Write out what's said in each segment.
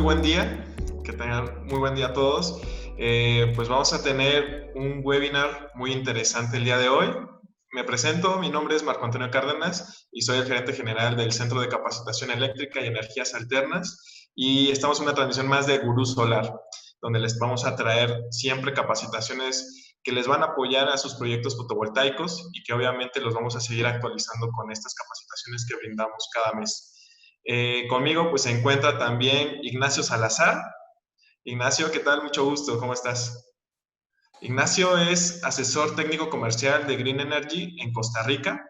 buen día, que tengan muy buen día a todos. Pues vamos a tener un webinar muy interesante el día de hoy. Me presento, mi nombre es Marco Antonio Cárdenas y soy el gerente general del Centro de Capacitación Eléctrica y Energías Alternas y estamos en una transmisión más de Gurú Solar, donde les vamos a traer siempre capacitaciones que les van a apoyar a sus proyectos fotovoltaicos y que obviamente los vamos a seguir actualizando con estas capacitaciones que brindamos cada mes. Conmigo pues se encuentra también Ignacio Salazar. Ignacio, ¿qué tal? Mucho gusto, ¿cómo estás? Ignacio es asesor técnico comercial de Green Energy en Costa Rica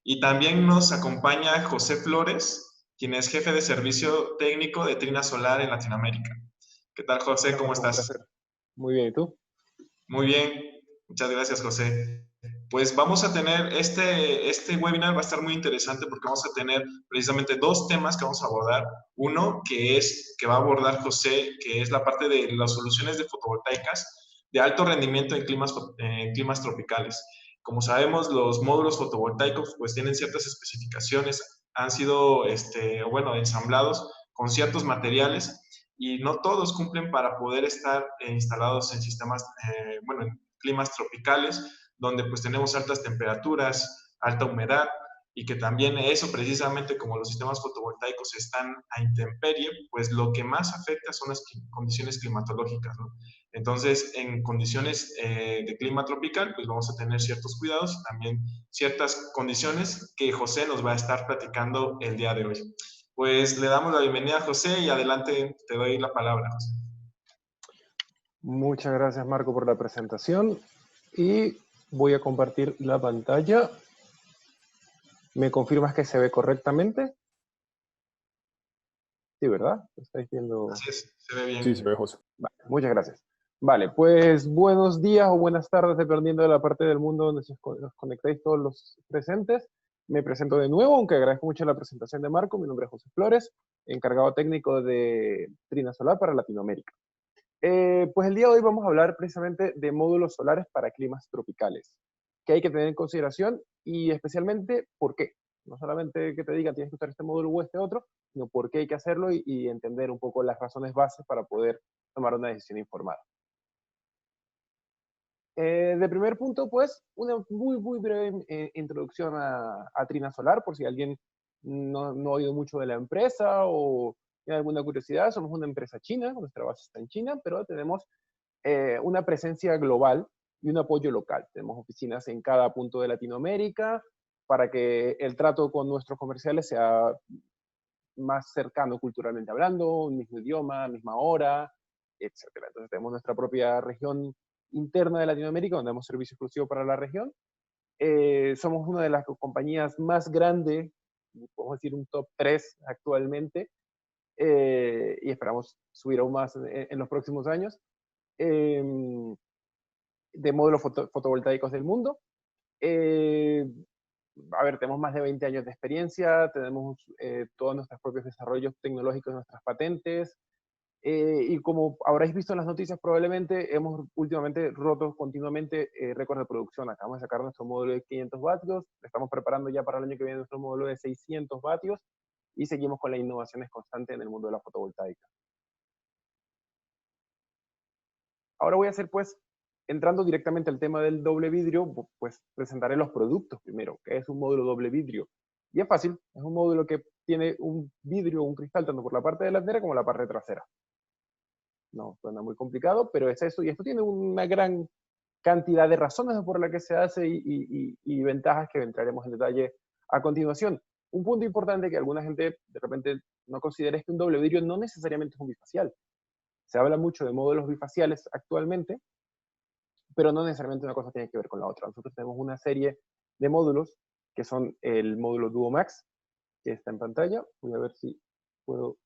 y también nos acompaña José Flores, quien es jefe de servicio técnico de Trina Solar en Latinoamérica. ¿Qué tal, José? Hola, ¿Cómo Marco, un estás? placer. Muy bien, ¿y tú? Muy bien, muchas gracias, José. Pues vamos a tener, este webinar va a estar muy interesante porque vamos a tener precisamente dos temas que vamos a abordar. Uno que va a abordar José, que es la parte de las soluciones de fotovoltaicas de alto rendimiento en climas tropicales. Como sabemos, los módulos fotovoltaicos pues tienen ciertas especificaciones, han sido, ensamblados con ciertos materiales y no todos cumplen para poder estar instalados en sistemas, en climas tropicales, donde pues tenemos altas temperaturas, alta humedad, y que también eso precisamente como los sistemas fotovoltaicos están a intemperie, pues lo que más afecta son las condiciones climatológicas, ¿no? Entonces, en condiciones de clima tropical, pues vamos a tener ciertos cuidados y también ciertas condiciones que José nos va a estar platicando el día de hoy. Pues le damos la bienvenida a José y adelante te doy la palabra, José. Muchas gracias, Marco, por la presentación. Y voy a compartir la pantalla. ¿Me confirmas que se ve correctamente? Sí, ¿verdad? ¿Estáis viendo? Así es, se ve bien. Sí, se ve, José. Vale, muchas gracias. Vale, pues buenos días o buenas tardes, dependiendo de la parte del mundo donde os conectáis todos los presentes. Me presento de nuevo, aunque agradezco mucho la presentación de Marco. Mi nombre es José Flores, encargado técnico de Trina Solar para Latinoamérica. Pues el día de hoy vamos a hablar precisamente de módulos solares para climas tropicales, que hay que tener en consideración y especialmente por qué. No solamente que te digan tienes que usar este módulo o este otro, sino por qué hay que hacerlo y entender un poco las razones bases para poder tomar una decisión informada. De primer punto, pues, una muy breve introducción a Trina Solar, por si alguien no ha oído mucho de la empresa o tiene alguna curiosidad. Somos una empresa china, nuestra base está en China, pero tenemos una presencia global y un apoyo local. Tenemos oficinas en cada punto de Latinoamérica para que el trato con nuestros comerciales sea más cercano culturalmente hablando, mismo idioma, misma hora, etcétera. Entonces tenemos nuestra propia región interna de Latinoamérica, donde damos servicio exclusivo para la región. Somos una de las compañías más grandes, podemos decir un top 3 actualmente, y esperamos subir aún más en los próximos años, eh, de módulos fotovoltaicos del mundo. A ver, tenemos más de 20 años de experiencia, tenemos todos nuestros propios desarrollos tecnológicos, nuestras patentes, y como habréis visto en las noticias probablemente, hemos últimamente roto continuamente récords de producción. Acabamos de sacar nuestro módulo de 500 vatios, estamos preparando ya para el año que viene nuestro módulo de 600 vatios, y seguimos con las innovaciones constantes en el mundo de la fotovoltaica. Ahora voy a hacer, pues, entrando directamente al tema del doble vidrio, pues presentaré los productos primero, que es un módulo doble vidrio. Y es fácil, es un módulo que tiene un vidrio, un cristal, tanto por la parte delantera como la parte trasera. No suena muy complicado, pero es eso. Y esto tiene una gran cantidad de razones por las que se hace y ventajas que entraremos en detalle a continuación. Un punto importante que alguna gente de repente no considera es que un doble vidrio no necesariamente es un bifacial. Se habla mucho de módulos bifaciales actualmente, pero no necesariamente una cosa tiene que ver con la otra. Nosotros tenemos una serie de módulos que son el módulo DuoMax, que está en pantalla. Voy a ver si puedo...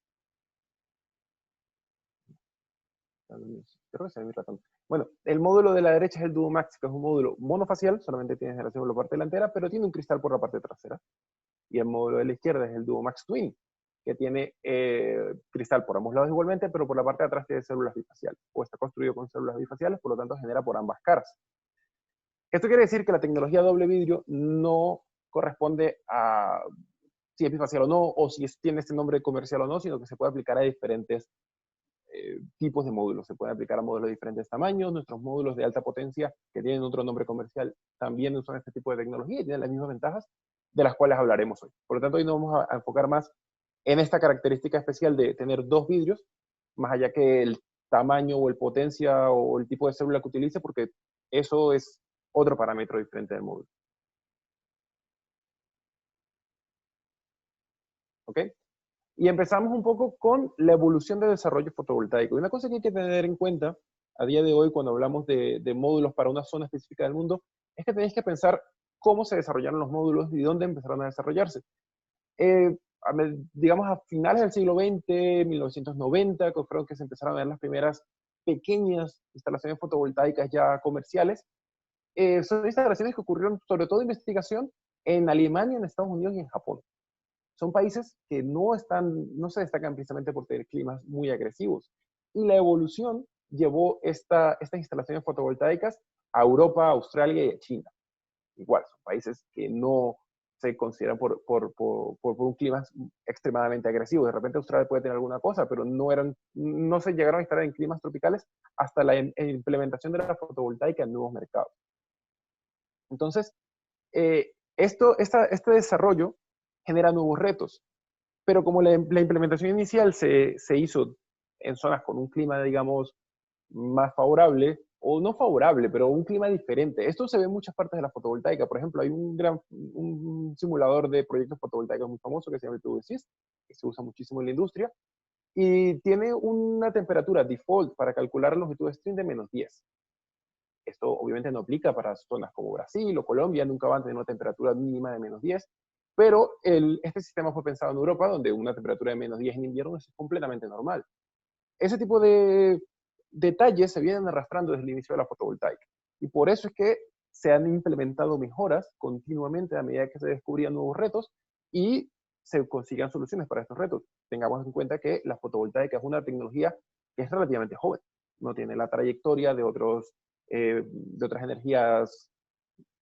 Bueno, el módulo de la derecha es el DuoMax, que es un módulo monofacial, solamente tiene generación por la parte delantera, pero tiene un cristal por la parte trasera. Y el módulo de la izquierda es el DuoMax Twin, que tiene cristal por ambos lados igualmente, pero por la parte de atrás tiene células bifaciales, o está construido con células bifaciales, por lo tanto genera por ambas caras. Esto quiere decir que la tecnología doble vidrio no corresponde a si es bifacial o no, o si tiene este nombre comercial o no, sino que se puede aplicar a diferentes tipos de módulos. Se pueden aplicar a módulos de diferentes tamaños. Nuestros módulos de alta potencia, que tienen otro nombre comercial, también usan este tipo de tecnología y tienen las mismas ventajas de las cuales hablaremos hoy. Por lo tanto, hoy nos vamos a enfocar más en esta característica especial de tener dos vidrios, más allá que el tamaño o el potencia o el tipo de célula que utilice, porque eso es otro parámetro diferente del módulo. ¿Ok? Y empezamos un poco con la evolución del desarrollo fotovoltaico. Y una cosa que hay que tener en cuenta a día de hoy cuando hablamos de módulos para una zona específica del mundo, es que tenéis que pensar cómo se desarrollaron los módulos y dónde empezaron a desarrollarse. Digamos a finales del siglo XX, 1990, que fueron que se empezaron a ver las primeras pequeñas instalaciones fotovoltaicas ya comerciales. Son instalaciones que ocurrieron sobre todo investigación en Alemania, en Estados Unidos y en Japón. Son países que no se destacan precisamente por tener climas muy agresivos. Y la evolución llevó estas instalaciones fotovoltaicas a Europa, a Australia y a China. Igual, son países que no se consideran por un clima extremadamente agresivo. De repente Australia puede tener alguna cosa, pero no se llegaron a instalar en climas tropicales hasta la implementación de la fotovoltaica en nuevos mercados. Entonces, este desarrollo genera nuevos retos, pero como la implementación inicial se hizo en zonas con un clima, digamos, más favorable, o no favorable, pero un clima diferente. Esto se ve en muchas partes de la fotovoltaica. Por ejemplo, hay un simulador de proyectos fotovoltaicos muy famoso que se llama el PVSys, que se usa muchísimo en la industria, y tiene una temperatura default para calcular longitud de string de -10. Esto obviamente no aplica para zonas como Brasil o Colombia, nunca van a tener una temperatura mínima de -10, pero este sistema fue pensado en Europa, donde una temperatura de -10 en invierno es completamente normal. Ese tipo de detalles se vienen arrastrando desde el inicio de la fotovoltaica. Y por eso es que se han implementado mejoras continuamente a medida que se descubrían nuevos retos y se consigan soluciones para estos retos. Tengamos en cuenta que la fotovoltaica es una tecnología que es relativamente joven. No tiene la trayectoria de otras energías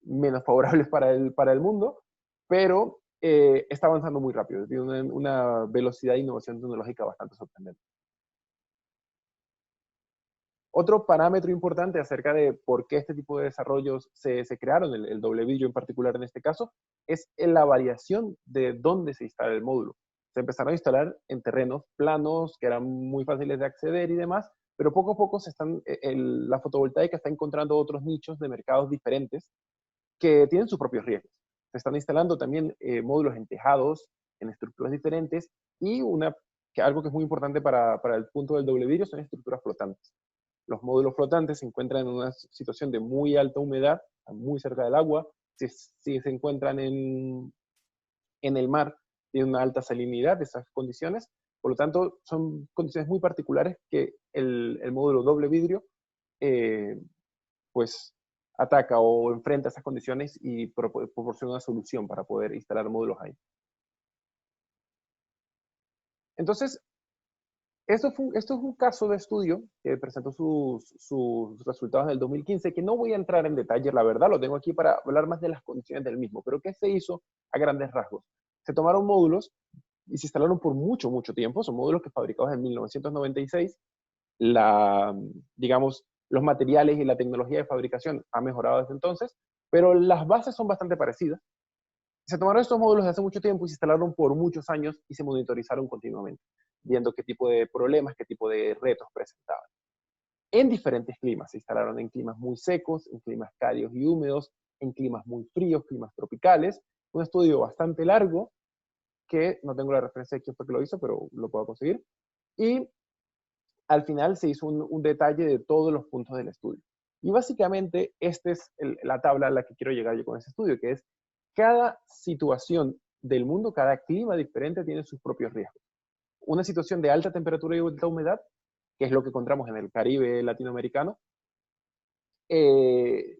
menos favorables para el mundo, pero está avanzando muy rápido. Tiene una velocidad de innovación tecnológica bastante sorprendente. Otro parámetro importante acerca de por qué este tipo de desarrollos se crearon, el doble vidrio en particular en este caso, es la variación de dónde se instala el módulo. Se empezaron a instalar en terrenos planos que eran muy fáciles de acceder y demás, pero poco a poco la fotovoltaica está encontrando otros nichos de mercados diferentes que tienen sus propios riesgos. Se están instalando también módulos en tejados, en estructuras diferentes, y algo que es muy importante para el punto del doble vidrio son estructuras flotantes. Los módulos flotantes se encuentran en una situación de muy alta humedad, muy cerca del agua. Si se encuentran en el mar, tienen una alta salinidad de esas condiciones. Por lo tanto, son condiciones muy particulares que el módulo doble vidrio pues ataca o enfrenta esas condiciones y proporciona una solución para poder instalar módulos ahí. Entonces, esto es un caso de estudio que presentó sus resultados en el 2015, que no voy a entrar en detalle, la verdad, lo tengo aquí para hablar más de las condiciones del mismo, pero ¿qué se hizo a grandes rasgos? Se tomaron módulos y se instalaron por mucho, mucho tiempo, son módulos que fabricados en 1996, digamos, los materiales y la tecnología de fabricación ha mejorado desde entonces, pero las bases son bastante parecidas. Se tomaron estos módulos de hace mucho tiempo y se instalaron por muchos años y se monitorizaron continuamente, viendo qué tipo de problemas, qué tipo de retos presentaban. En diferentes climas, se instalaron en climas muy secos, en climas cálidos y húmedos, en climas muy fríos, climas tropicales. Un estudio bastante largo, que no tengo la referencia de quién fue que lo hizo, pero lo puedo conseguir. Y al final se hizo un detalle de todos los puntos del estudio. Y básicamente esta es la tabla a la que quiero llegar yo con ese estudio, que es cada situación del mundo, cada clima diferente tiene sus propios riesgos. Una situación de alta temperatura y alta humedad, que es lo que encontramos en el Caribe latinoamericano, es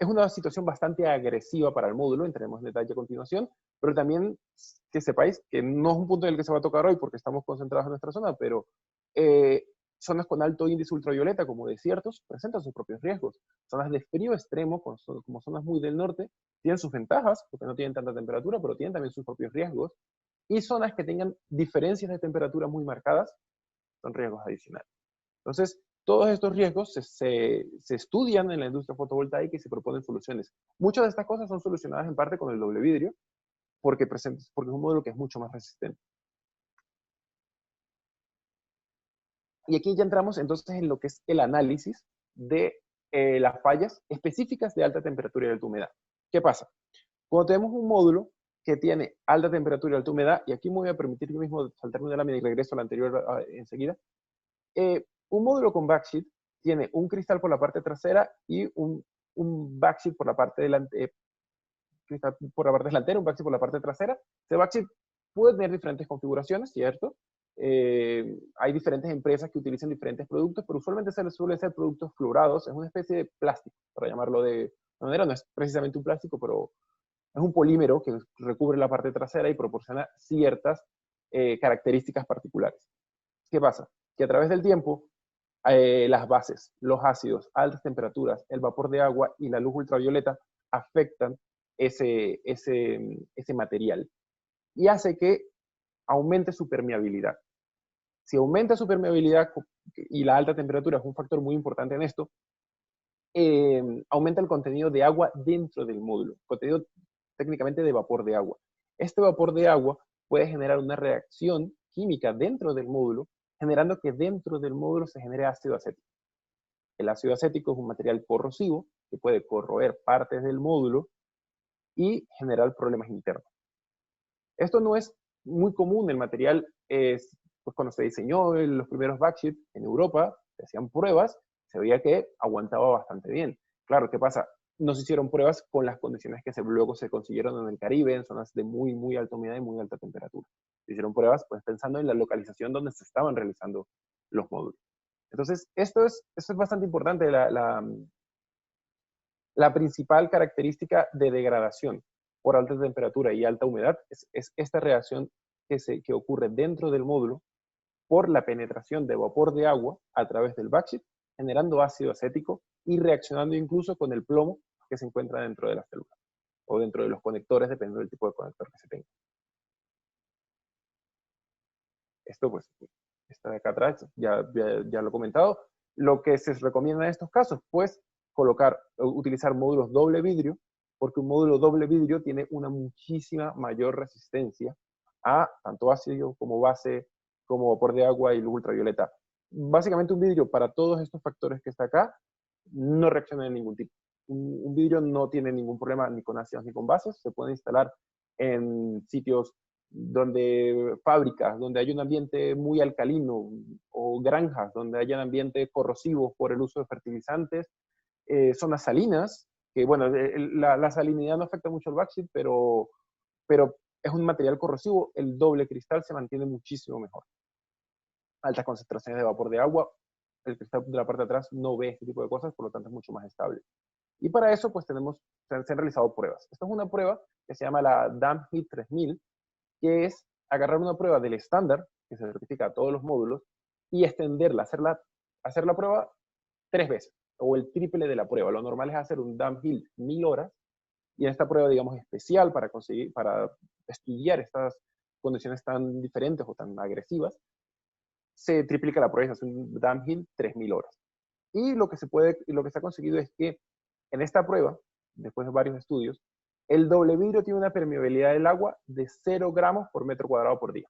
una situación bastante agresiva para el módulo, entraremos en detalle a continuación, pero también que sepáis que no es un punto en el que se va a tocar hoy porque estamos concentrados en nuestra zona, pero zonas con alto índice ultravioleta, como desiertos, presentan sus propios riesgos. Zonas de frío extremo, como zonas muy del norte, tienen sus ventajas, porque no tienen tanta temperatura, pero tienen también sus propios riesgos. Y zonas que tengan diferencias de temperatura muy marcadas, son riesgos adicionales. Entonces, todos estos riesgos se estudian en la industria fotovoltaica y se proponen soluciones. Muchas de estas cosas son solucionadas en parte con el doble vidrio, porque es un modelo que es mucho más resistente. Y aquí ya entramos entonces en lo que es el análisis de las fallas específicas de alta temperatura y alta humedad. ¿Qué pasa? Cuando tenemos un módulo que tiene alta temperatura y alta humedad, y aquí me voy a permitir yo mismo saltarme una lámina y regreso a la anterior enseguida, un módulo con backsheet tiene un cristal por la parte trasera y un backsheet por la parte delantera, un backsheet por la parte trasera. Ese backsheet puede tener diferentes configuraciones, ¿cierto? Hay diferentes empresas que utilizan diferentes productos, pero usualmente se les suele ser productos fluorados. Es una especie de plástico, para llamarlo de manera. No es precisamente un plástico, pero es un polímero que recubre la parte trasera y proporciona ciertas características particulares. ¿Qué pasa? Que a través del tiempo, las bases, los ácidos, altas temperaturas, el vapor de agua y la luz ultravioleta afectan ese material y hace que aumente su permeabilidad. Si aumenta su permeabilidad, y la alta temperatura es un factor muy importante en esto, aumenta el contenido de agua dentro del módulo, contenido técnicamente de vapor de agua. Este vapor de agua puede generar una reacción química dentro del módulo, generando que dentro del módulo se genere ácido acético. El ácido acético es un material corrosivo que puede corroer partes del módulo y generar problemas internos. Esto no es muy común. El material es, pues cuando se diseñó los primeros backsheet en Europa, se hacían pruebas, se veía que aguantaba bastante bien. Claro, ¿qué pasa? No se hicieron pruebas con las condiciones que luego se consiguieron en el Caribe, en zonas de muy, muy alta humedad y muy alta temperatura. Se hicieron pruebas pues pensando en la localización donde se estaban realizando los módulos. Entonces, esto es bastante importante, la principal característica de degradación por alta temperatura y alta humedad es esta reacción que ocurre dentro del módulo por la penetración de vapor de agua a través del backsheet, generando ácido acético y reaccionando incluso con el plomo que se encuentra dentro de las células o dentro de los conectores, dependiendo del tipo de conector que se tenga. Esto pues está de acá atrás, ya lo he comentado. Lo que se recomienda en estos casos, pues utilizar módulos doble vidrio, porque un módulo doble vidrio tiene una muchísima mayor resistencia a tanto ácido como base, como vapor de agua y luz ultravioleta. Básicamente un vidrio para todos estos factores que está acá no reacciona de ningún tipo. Un vidrio no tiene ningún problema ni con ácidos ni con bases, se puede instalar en sitios fábricas, donde hay un ambiente muy alcalino, o granjas, donde haya un ambiente corrosivo por el uso de fertilizantes, zonas salinas, que bueno, la salinidad no afecta mucho al backsheet, pero es un material corrosivo, el doble cristal se mantiene muchísimo mejor. Altas concentraciones de vapor de agua, el cristal de la parte de atrás no ve este tipo de cosas, por lo tanto es mucho más estable. Y para eso, pues se han realizado pruebas. Esta es una prueba que se llama la DAMHIT 3000, que es agarrar una prueba del estándar, que se certifica a todos los módulos, y extenderla, hacer la prueba 3 veces, o el triple de la prueba. Lo normal es hacer un downhill 1000 horas, y en esta prueba, digamos, especial para estudiar estas condiciones tan diferentes o tan agresivas, se triplica la prueba y se hace un downhill 3000 horas. Y lo que se ha conseguido es que en esta prueba, después de varios estudios, el doble vidrio tiene una permeabilidad del agua de 0 gramos por metro cuadrado por día,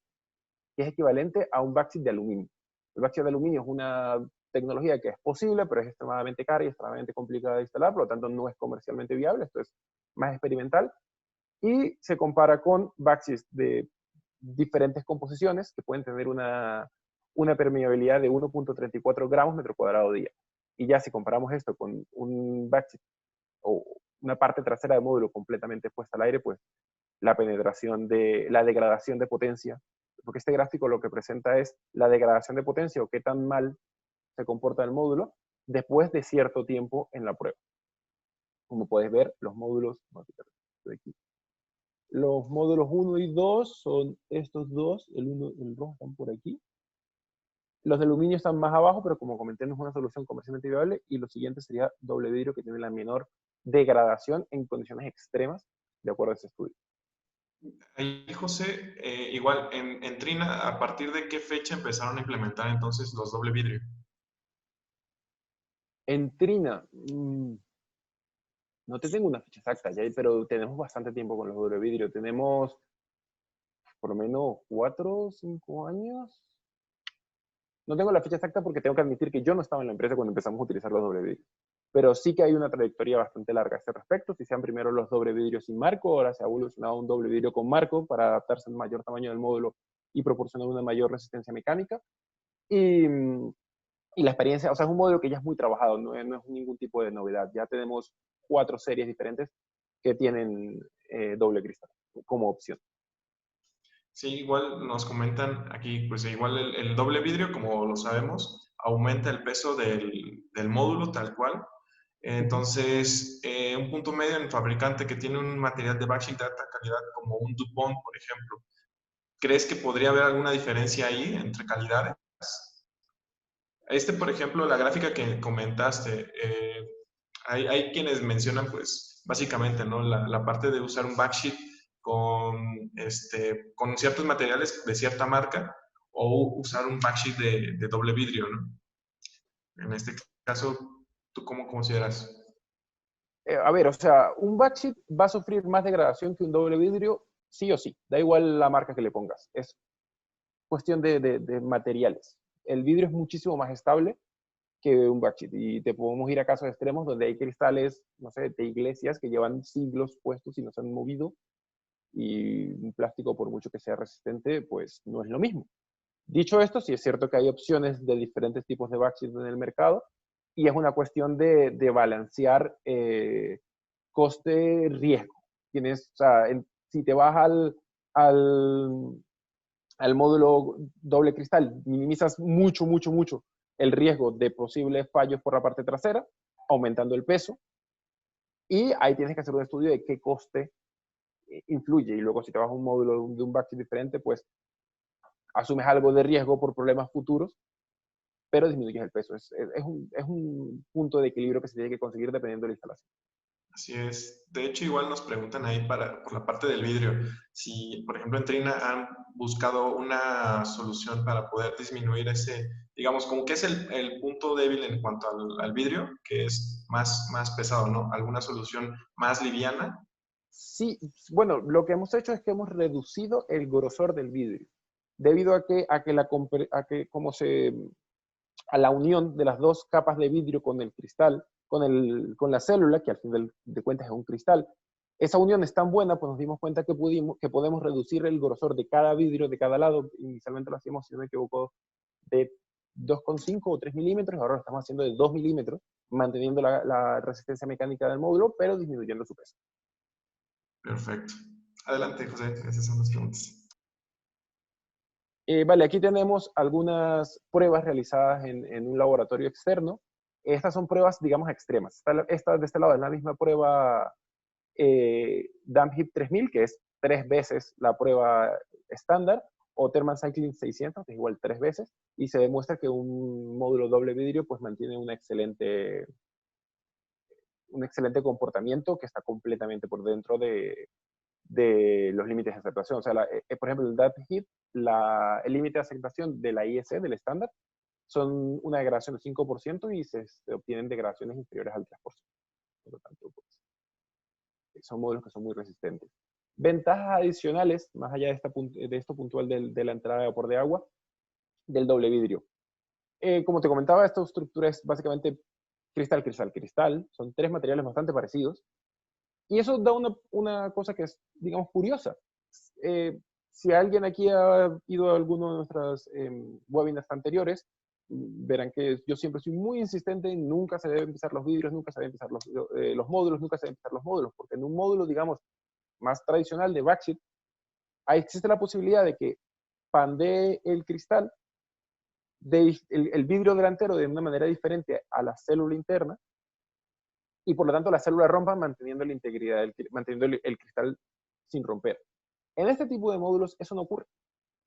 que es equivalente a un backsheet de aluminio. El backsheet de aluminio es una tecnología que es posible, pero es extremadamente cara y extremadamente complicada de instalar, por lo tanto no es comercialmente viable, esto es más experimental, y se compara con backsheets de diferentes composiciones que pueden tener una permeabilidad de 1.34 gramos metro cuadrado día. Y ya si comparamos esto con un backsheet o una parte trasera de módulo completamente puesta al aire, pues la degradación de potencia, porque este gráfico lo que presenta es la degradación de potencia o qué tan mal se comporta el módulo después de cierto tiempo en la prueba. Como puedes ver, los módulos 1 y 2 son estos dos, el rojo están por aquí. Los de aluminio están más abajo, pero como comenté, no es una solución comercialmente viable. Y lo siguiente sería doble vidrio, que tiene la menor degradación en condiciones extremas, de acuerdo a ese estudio. Ahí, José, igual en Trina, ¿a partir de qué fecha empezaron a implementar entonces los doble vidrio? En Trina, no te tengo una fecha exacta, ya, pero tenemos bastante tiempo con los doble vidrio. Tenemos por lo menos 4 o 5 años. No tengo la fecha exacta porque tengo que admitir que yo no estaba en la empresa cuando empezamos a utilizar los doble vidrios. Pero sí que hay una trayectoria bastante larga a este respecto. Si sean primero los doble vidrios sin marco, ahora se ha evolucionado a un doble vidrio con marco para adaptarse al mayor tamaño del módulo y proporcionar una mayor resistencia mecánica. Y, y la experiencia, o sea, es un modelo que ya es muy trabajado, no es ningún tipo de novedad. Ya tenemos 4 series diferentes que tienen doble cristal como opción. Sí, igual nos comentan aquí, pues igual el doble vidrio, como lo sabemos, aumenta el peso del módulo tal cual. Uh -huh. Entonces, un punto medio en el fabricante que tiene un material de backsheet de alta calidad como un DuPont, por ejemplo, ¿crees que podría haber alguna diferencia ahí entre calidades? Por ejemplo, la gráfica que comentaste, hay quienes mencionan, pues, básicamente, ¿no? La parte de usar un backsheet con ciertos materiales de cierta marca o usar un backsheet de doble vidrio, ¿no? En este caso, ¿tú cómo consideras? A ver, o sea, un backsheet va a sufrir más degradación que un doble vidrio, sí o sí. Da igual la marca que le pongas. Es cuestión de materiales. El vidrio es muchísimo más estable que un backsheet. Y te podemos ir a casos extremos donde hay cristales, no sé, de iglesias que llevan siglos puestos y no se han movido. Y un plástico, por mucho que sea resistente, pues no es lo mismo. Dicho esto, sí es cierto que hay opciones de diferentes tipos de backsheet en el mercado y es una cuestión de balancear coste-riesgo. Tienes, o sea, si te vas al, al módulo doble cristal, minimizas mucho, mucho, mucho el riesgo de posibles fallos por la parte trasera, aumentando el peso, y ahí tienes que hacer un estudio de qué coste influye. Y luego si te vas a un módulo de un backsheet diferente, pues asumes algo de riesgo por problemas futuros, pero disminuyes el peso. Es un punto de equilibrio que se tiene que conseguir dependiendo de la instalación. Así es. De hecho, igual nos preguntan ahí por la parte del vidrio, si, por ejemplo, en Trina han buscado una solución para poder disminuir ese, digamos, como que es el punto débil en cuanto al vidrio, que es más pesado, ¿no? ¿Alguna solución más liviana? Sí, bueno, lo que hemos hecho es que hemos reducido el grosor del vidrio, debido a que como a la unión de las dos capas de vidrio con el cristal, con la célula, que al fin de cuentas es un cristal. Esa unión es tan buena, pues nos dimos cuenta que podemos reducir el grosor de cada vidrio, de cada lado. Inicialmente lo hacíamos, si no me equivoco, de 2,5 o 3 milímetros, ahora lo estamos haciendo de 2 milímetros, manteniendo la resistencia mecánica del módulo, pero disminuyendo su peso. Perfecto. Adelante, José, esas son las preguntas. Vale, aquí tenemos algunas pruebas realizadas en un laboratorio externo. Estas son pruebas, digamos, extremas. Esta de este lado es la misma prueba DAMHIP 3000, que es 3 veces la prueba estándar, o Thermal Cycling 600, que es igual 3 veces, y se demuestra que un módulo doble vidrio pues mantiene un excelente comportamiento que está completamente por dentro de los límites de aceptación. O sea, por ejemplo, el DAMHIP, el límite de aceptación de la IEC, del estándar, son una degradación de 5% y se obtienen degradaciones inferiores al 3%. Por lo tanto, pues, son módulos que son muy resistentes. Ventajas adicionales, más allá de esto puntual de la entrada de vapor de agua, del doble vidrio. Como te comentaba, esta estructura es básicamente cristal, cristal, cristal. Son 3 materiales bastante parecidos. Y eso da una cosa que es, digamos, curiosa. Eh, si alguien aquí ha ido a alguno de nuestros webinars anteriores, verán que yo siempre soy muy insistente en nunca se deben empezar los vidrios, nunca se deben empezar los módulos, nunca se deben empezar los módulos, porque en un módulo, digamos, más tradicional de backsheet, ahí existe la posibilidad de que pandee el cristal, el vidrio delantero de una manera diferente a la célula interna, y por lo tanto la célula rompa manteniendo la integridad, manteniendo el cristal sin romper. En este tipo de módulos eso no ocurre.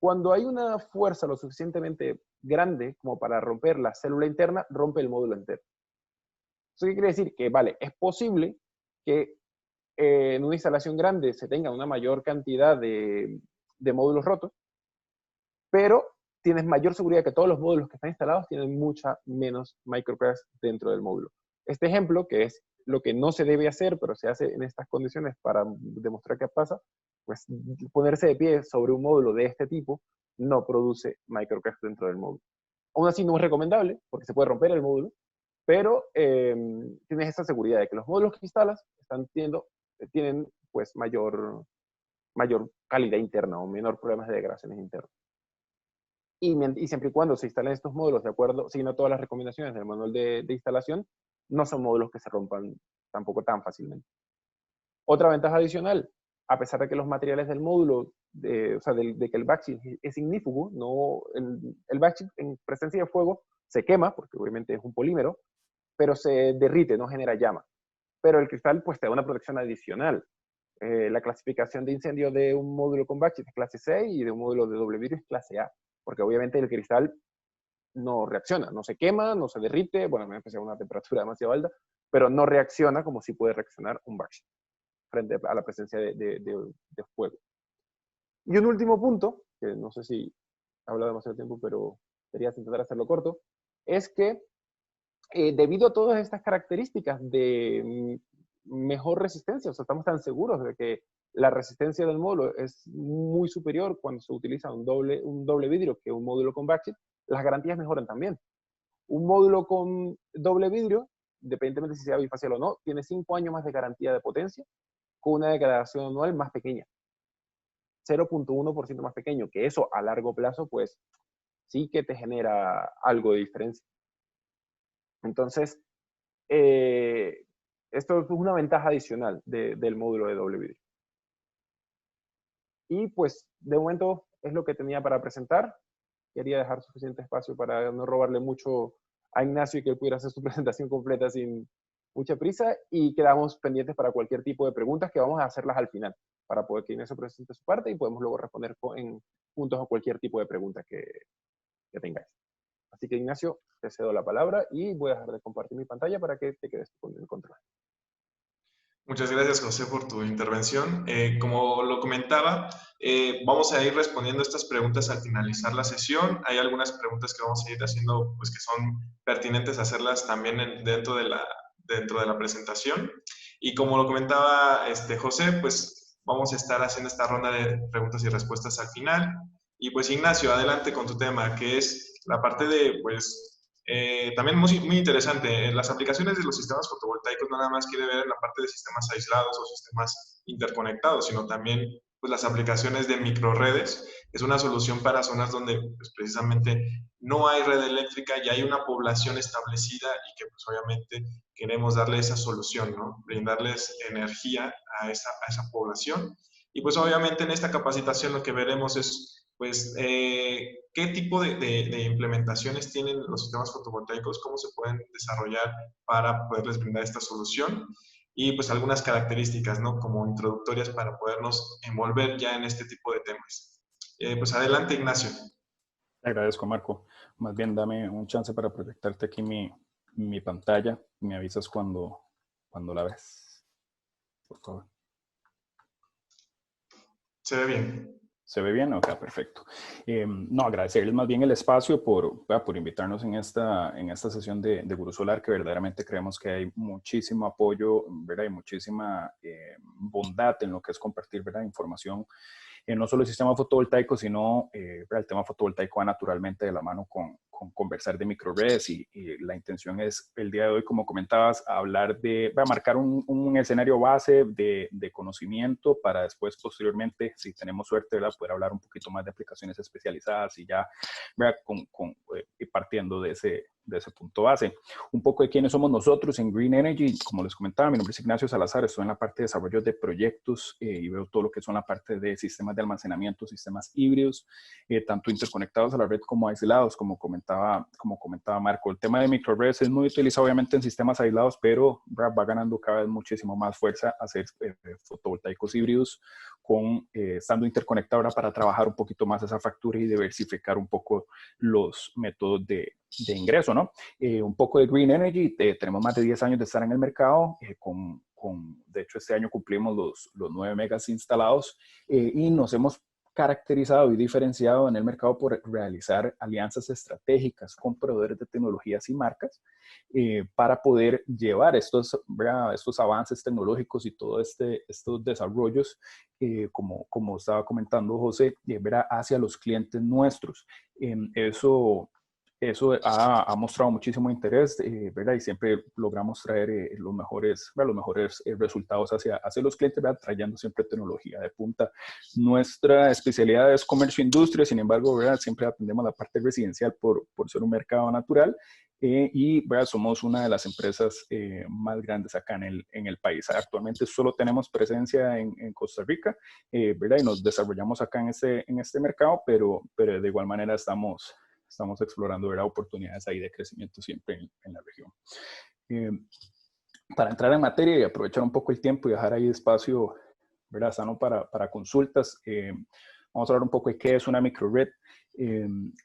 Cuando hay una fuerza lo suficientemente grande como para romper la célula interna, rompe el módulo entero. ¿Eso qué quiere decir? Que, vale, es posible que en una instalación grande se tenga una mayor cantidad de módulos rotos, pero tienes mayor seguridad que todos los módulos que están instalados tienen mucha menos microcrash dentro del módulo. Este ejemplo, que es lo que no se debe hacer, pero se hace en estas condiciones para demostrar qué pasa, pues ponerse de pie sobre un módulo de este tipo no produce microcrash dentro del módulo. Aún así no es recomendable, porque se puede romper el módulo, pero tienes esa seguridad de que los módulos que instalas tienen pues mayor calidad interna o menor problemas de degradaciones internas. Y siempre y cuando se instalen estos módulos de acuerdo, siguiendo todas las recomendaciones del manual de instalación, no son módulos que se rompan tampoco tan fácilmente. Otra ventaja adicional, a pesar de que los materiales del módulo, o sea, de que el backsheet es ignífugo, no, el backsheet en presencia de fuego se quema, porque obviamente es un polímero, pero se derrite, no genera llama. Pero el cristal pues te da una protección adicional. La clasificación de incendio de un módulo con backsheet es clase C y de un módulo de doble vidrio es clase A, porque obviamente el cristal no reacciona, no se quema, no se derrite, bueno, me empecé a una temperatura demasiado alta, pero no reacciona como si puede reaccionar un backsheet frente a la presencia de fuego. Y un último punto, que no sé si he hablado demasiado tiempo, pero quería intentar hacerlo corto, es que debido a todas estas características de mejor resistencia, o sea, estamos tan seguros de que la resistencia del módulo es muy superior cuando se utiliza un doble vidrio que un módulo con backsheet, las garantías mejoran también. Un módulo con doble vidrio, independientemente si sea bifacial o no, tiene 5 años más de garantía de potencia, con una degradación anual más pequeña, 0.1% más pequeño, que eso a largo plazo, pues sí que te genera algo de diferencia. Entonces, esto es una ventaja adicional del módulo de doble vidrio. Y pues, de momento es lo que tenía para presentar. Quería dejar suficiente espacio para no robarle mucho a Ignacio y que él pudiera hacer su presentación completa sin mucha prisa. Y quedamos pendientes para cualquier tipo de preguntas que vamos a hacerlas al final, para poder que Ignacio presente su parte y podemos luego responder en puntos a cualquier tipo de pregunta que tengáis. Así que, Ignacio, te cedo la palabra y voy a dejar de compartir mi pantalla para que te quedes con el control. Muchas gracias, José, por tu intervención. Como lo comentaba, vamos a ir respondiendo estas preguntas al finalizar la sesión. Hay algunas preguntas que vamos a ir haciendo, pues que son pertinentes hacerlas también dentro de la presentación. Y como lo comentaba José, pues vamos a estar haciendo esta ronda de preguntas y respuestas al final. Y pues Ignacio, adelante con tu tema, que es la parte de, pues, también muy interesante. Las aplicaciones de los sistemas fotovoltaicos no nada más quiere ver en la parte de sistemas aislados o sistemas interconectados, sino también pues, las aplicaciones de microredes. Es una solución para zonas donde pues, precisamente no hay red eléctrica y hay una población establecida y que pues obviamente queremos darle esa solución, ¿no? Brindarles energía a esa población. Y pues obviamente en esta capacitación lo que veremos es pues, ¿qué tipo de implementaciones tienen los sistemas fotovoltaicos? ¿Cómo se pueden desarrollar para poderles brindar esta solución? Y pues algunas características, ¿no? Como introductorias para podernos envolver ya en este tipo de temas. Pues adelante, Ignacio. Te agradezco, Marco. Más bien dame un chance para proyectarte aquí mi pantalla. Me avisas cuando la ves, por favor. ¿Se ve bien? ¿Se ve bien? Ok, perfecto. No, agradecerles más bien el espacio por invitarnos en esta sesión de Gurú Solar, que verdaderamente creemos que hay muchísimo apoyo, ¿verdad? Y muchísima bondad en lo que es compartir, ¿verdad? Información, no solo el sistema fotovoltaico, sino el tema fotovoltaico va naturalmente de la mano con conversar de microredes y la intención es el día de hoy, como comentabas, hablar marcar un escenario base de conocimiento para después, posteriormente, si tenemos suerte, ¿verdad? Poder hablar un poquito más de aplicaciones especializadas y ya, ¿verdad? Partiendo de ese punto base. Un poco de quiénes somos nosotros en Green Energy. Como les comentaba, mi nombre es Ignacio Salazar, estoy en la parte de desarrollo de proyectos y veo todo lo que son la parte de sistemas de almacenamiento, sistemas híbridos, tanto interconectados a la red como aislados, como comentaba Marco. El tema de microredes es muy utilizado obviamente en sistemas aislados, pero va ganando cada vez muchísimo más fuerza hacer fotovoltaicos híbridos estando interconectado ahora para trabajar un poquito más esa factura y diversificar un poco los métodos de ingreso, ¿no? Un poco de Green Energy, tenemos más de 10 años de estar en el mercado con de hecho este año cumplimos los 9 megas instalados y nos hemos caracterizado y diferenciado en el mercado por realizar alianzas estratégicas con proveedores de tecnologías y marcas para poder llevar estos avances tecnológicos y todos estos desarrollos, como estaba comentando José, hacia los clientes nuestros. Eso ha mostrado muchísimo interés, ¿verdad? Y siempre logramos traer los mejores resultados hacia los clientes, ¿verdad? Trayendo siempre tecnología de punta. Nuestra especialidad es comercio e industria, sin embargo, ¿verdad? Siempre atendemos la parte residencial por ser un mercado natural. Y ¿verdad? Somos una de las empresas más grandes acá en el país. Actualmente solo tenemos presencia en Costa Rica, ¿verdad? Y nos desarrollamos acá en este mercado, pero de igual manera estamos explorando, ¿verdad? Oportunidades ahí de crecimiento siempre en la región. Para entrar en materia y aprovechar un poco el tiempo y dejar ahí espacio, ¿verdad? Sano para consultas, vamos a hablar un poco de qué es una microred.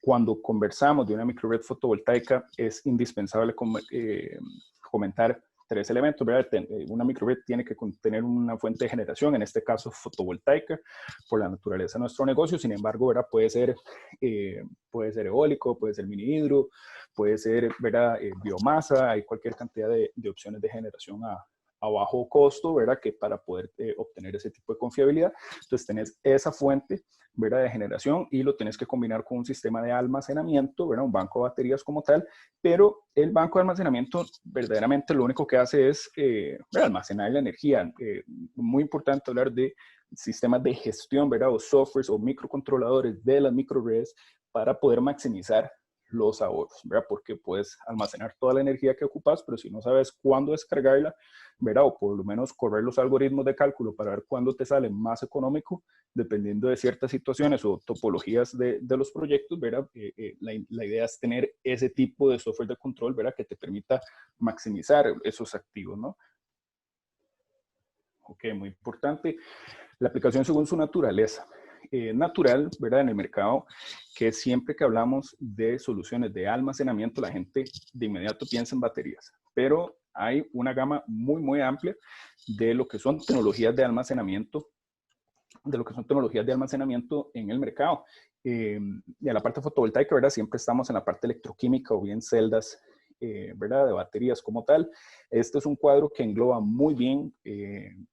Cuando conversamos de una microred fotovoltaica, es indispensable comentar 3 elementos, ¿verdad? Una microred tiene que contener una fuente de generación, en este caso fotovoltaica, por la naturaleza de nuestro negocio. Sin embargo, ¿verdad? Puede ser eólico, puede ser mini hidro, puede ser, ¿verdad? Biomasa, hay cualquier cantidad de opciones de generación a bajo costo, ¿verdad? Que para poder obtener ese tipo de confiabilidad. Entonces tenés esa fuente, ¿verdad? De generación y lo tenés que combinar con un sistema de almacenamiento, ¿verdad? Un banco de baterías como tal, pero el banco de almacenamiento verdaderamente lo único que hace es almacenar la energía. Muy importante hablar de sistemas de gestión, ¿verdad? O softwares o microcontroladores de las microredes para poder maximizar los ahorros, ¿verdad? Porque puedes almacenar toda la energía que ocupas, pero si no sabes cuándo descargarla, ¿verdad? O por lo menos correr los algoritmos de cálculo para ver cuándo te sale más económico, dependiendo de ciertas situaciones o topologías de los proyectos, ¿verdad? La idea es tener ese tipo de software de control, ¿verdad? Que te permita maximizar esos activos, ¿no? Ok, muy importante. La aplicación según su naturaleza. Natural, ¿verdad? En el mercado, que siempre que hablamos de soluciones de almacenamiento, la gente de inmediato piensa en baterías, pero hay una gama muy, muy amplia de lo que son tecnologías de almacenamiento, en el mercado. Y a la parte fotovoltaica, ¿verdad? Siempre estamos en la parte electroquímica o bien celdas, ¿verdad? De baterías como tal. Este es un cuadro que engloba muy bien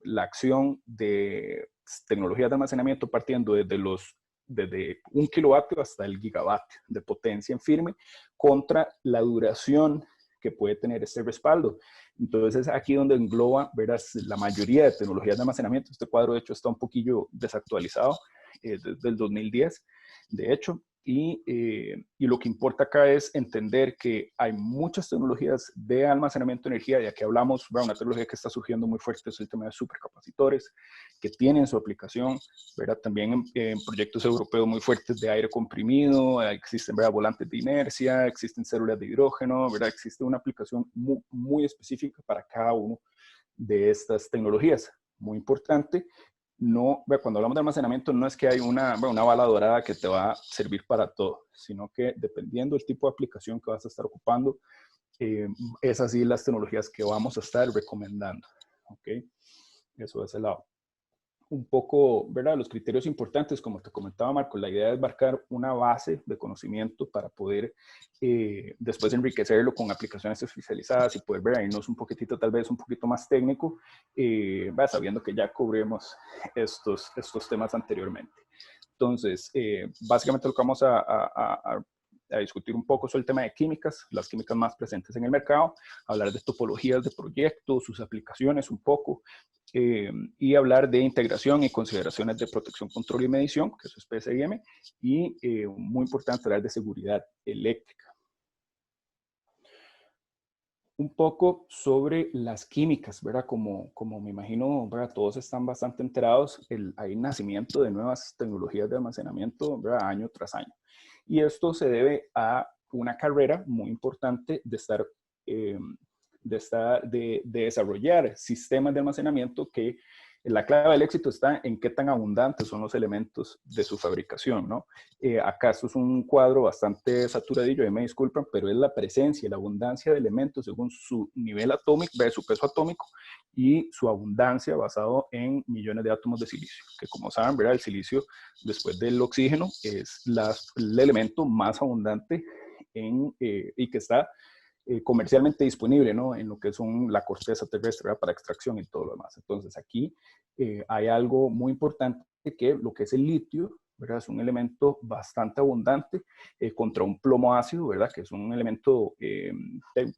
la acción de tecnologías de almacenamiento partiendo desde 1 kilovatio hasta el gigavatio de potencia en firme contra la duración que puede tener este respaldo. Entonces, aquí donde engloba, verás, la mayoría de tecnologías de almacenamiento. Este cuadro, de hecho, está un poquillo desactualizado desde el 2010, de hecho. Y lo que importa acá es entender que hay muchas tecnologías de almacenamiento de energía, ya que hablamos, bueno, una tecnología que está surgiendo muy fuerte es el tema de supercapacitores, que tienen su aplicación, ¿verdad? También en proyectos europeos muy fuertes de aire comprimido, existen, ¿verdad? Volantes de inercia, existen células de hidrógeno, ¿verdad? Existe una aplicación muy, muy específica para cada uno de estas tecnologías. Muy importante. No, cuando hablamos de almacenamiento, no es que hay una bala dorada que te va a servir para todo, sino que dependiendo del tipo de aplicación que vas a estar ocupando, es así las tecnologías que vamos a estar recomendando. ¿Ok? Eso es el lado. Un poco, ¿verdad? Los criterios importantes, como te comentaba Marco, la idea es marcar una base de conocimiento para poder después enriquecerlo con aplicaciones especializadas y poder irnos un poquitito, tal vez un poquito más técnico, sabiendo que ya cubrimos estos temas anteriormente. Entonces, básicamente lo que vamos a discutir un poco sobre el tema de químicas, las químicas más presentes en el mercado, hablar de topologías de proyectos, sus aplicaciones un poco, y hablar de integración y consideraciones de protección, control y medición, que eso es PSIM, y muy importante hablar de seguridad eléctrica. Un poco sobre las químicas, ¿verdad? Como me imagino, ¿verdad? Todos están bastante enterados, hay nacimiento de nuevas tecnologías de almacenamiento, ¿verdad? Año tras año. Y esto se debe a una carrera muy importante de desarrollar sistemas de almacenamiento que la clave del éxito está en qué tan abundantes son los elementos de su fabricación, ¿no? Acá esto es un cuadro bastante saturadillo, ahí me disculpan, pero es la presencia y la abundancia de elementos según su nivel atómico, su peso atómico y su abundancia basado en millones de átomos de silicio, que como saben, ¿verdad? El silicio, después del oxígeno, es el elemento más abundante y que está comercialmente disponible, ¿no? En lo que son la corteza terrestre, ¿verdad? Para extracción y todo lo demás. Entonces aquí hay algo muy importante que lo que es el litio, ¿verdad? Es un elemento bastante abundante contra un plomo ácido, ¿verdad? Que es un elemento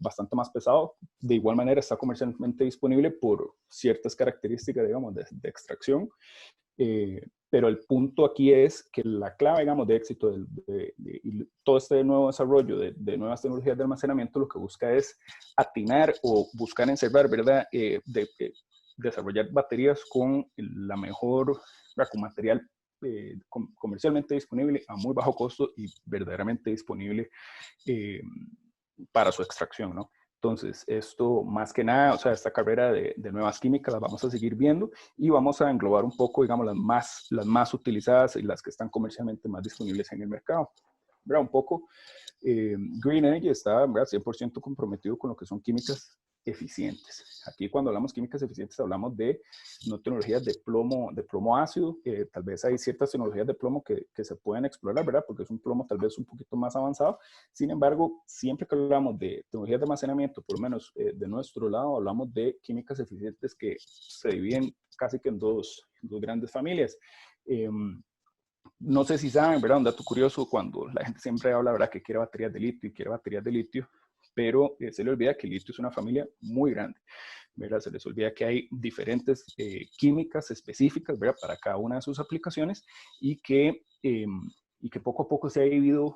bastante más pesado. De igual manera está comercialmente disponible por ciertas características, digamos, de extracción. Pero el punto aquí es que la clave, digamos, de éxito y todo este nuevo desarrollo de nuevas tecnologías de almacenamiento lo que busca es atinar o buscar encerrar, ¿verdad? Desarrollar baterías con la mejor, con material comercialmente disponible a muy bajo costo y verdaderamente disponible para su extracción, ¿no? Entonces, esto más que nada, o sea, esta carrera de nuevas químicas la vamos a seguir viendo y vamos a englobar un poco, digamos, las más utilizadas y las que están comercialmente más disponibles en el mercado. ¿Verdad? Un poco, Green Energy está, ¿verdad? 100% comprometido con lo que son químicas eficientes. Aquí cuando hablamos químicas eficientes hablamos de no tecnologías de plomo ácido, tal vez hay ciertas tecnologías de plomo que se pueden explorar, ¿verdad? Porque es un plomo tal vez un poquito más avanzado. Sin embargo, siempre que hablamos de tecnologías de almacenamiento, por lo menos de nuestro lado, hablamos de químicas eficientes que se dividen casi que en dos grandes familias. No sé si saben, ¿verdad? Un dato curioso, cuando la gente siempre habla, ¿verdad? Que quiere baterías de litio y quiere baterías de litio, pero se le olvida que el litio es una familia muy grande, ¿verdad? Se les olvida que hay diferentes químicas específicas, ¿verdad? Para cada una de sus aplicaciones y que poco a poco se ha ido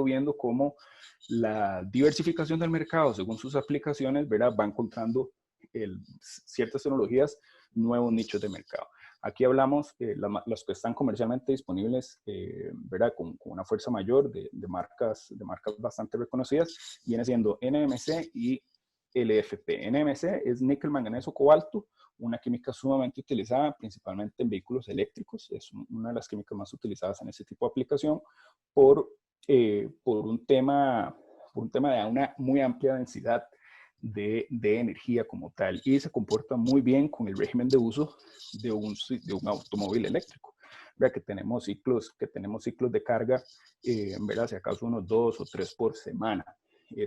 viendo cómo la diversificación del mercado según sus aplicaciones, ¿verdad? Va encontrando ciertas tecnologías, nuevos nichos de mercado. Aquí hablamos los que están comercialmente disponibles, ¿verdad? Con una fuerza mayor de marcas bastante reconocidas, viene siendo NMC y LFP. NMC es níquel, manganeso, cobalto, una química sumamente utilizada principalmente en vehículos eléctricos, es una de las químicas más utilizadas en ese tipo de aplicación por un tema de una muy amplia densidad de energía como tal y se comporta muy bien con el régimen de uso de un automóvil eléctrico. ¿Verdad? Que tenemos ciclos de carga, ¿verdad? Si acaso unos 2 o 3 por semana.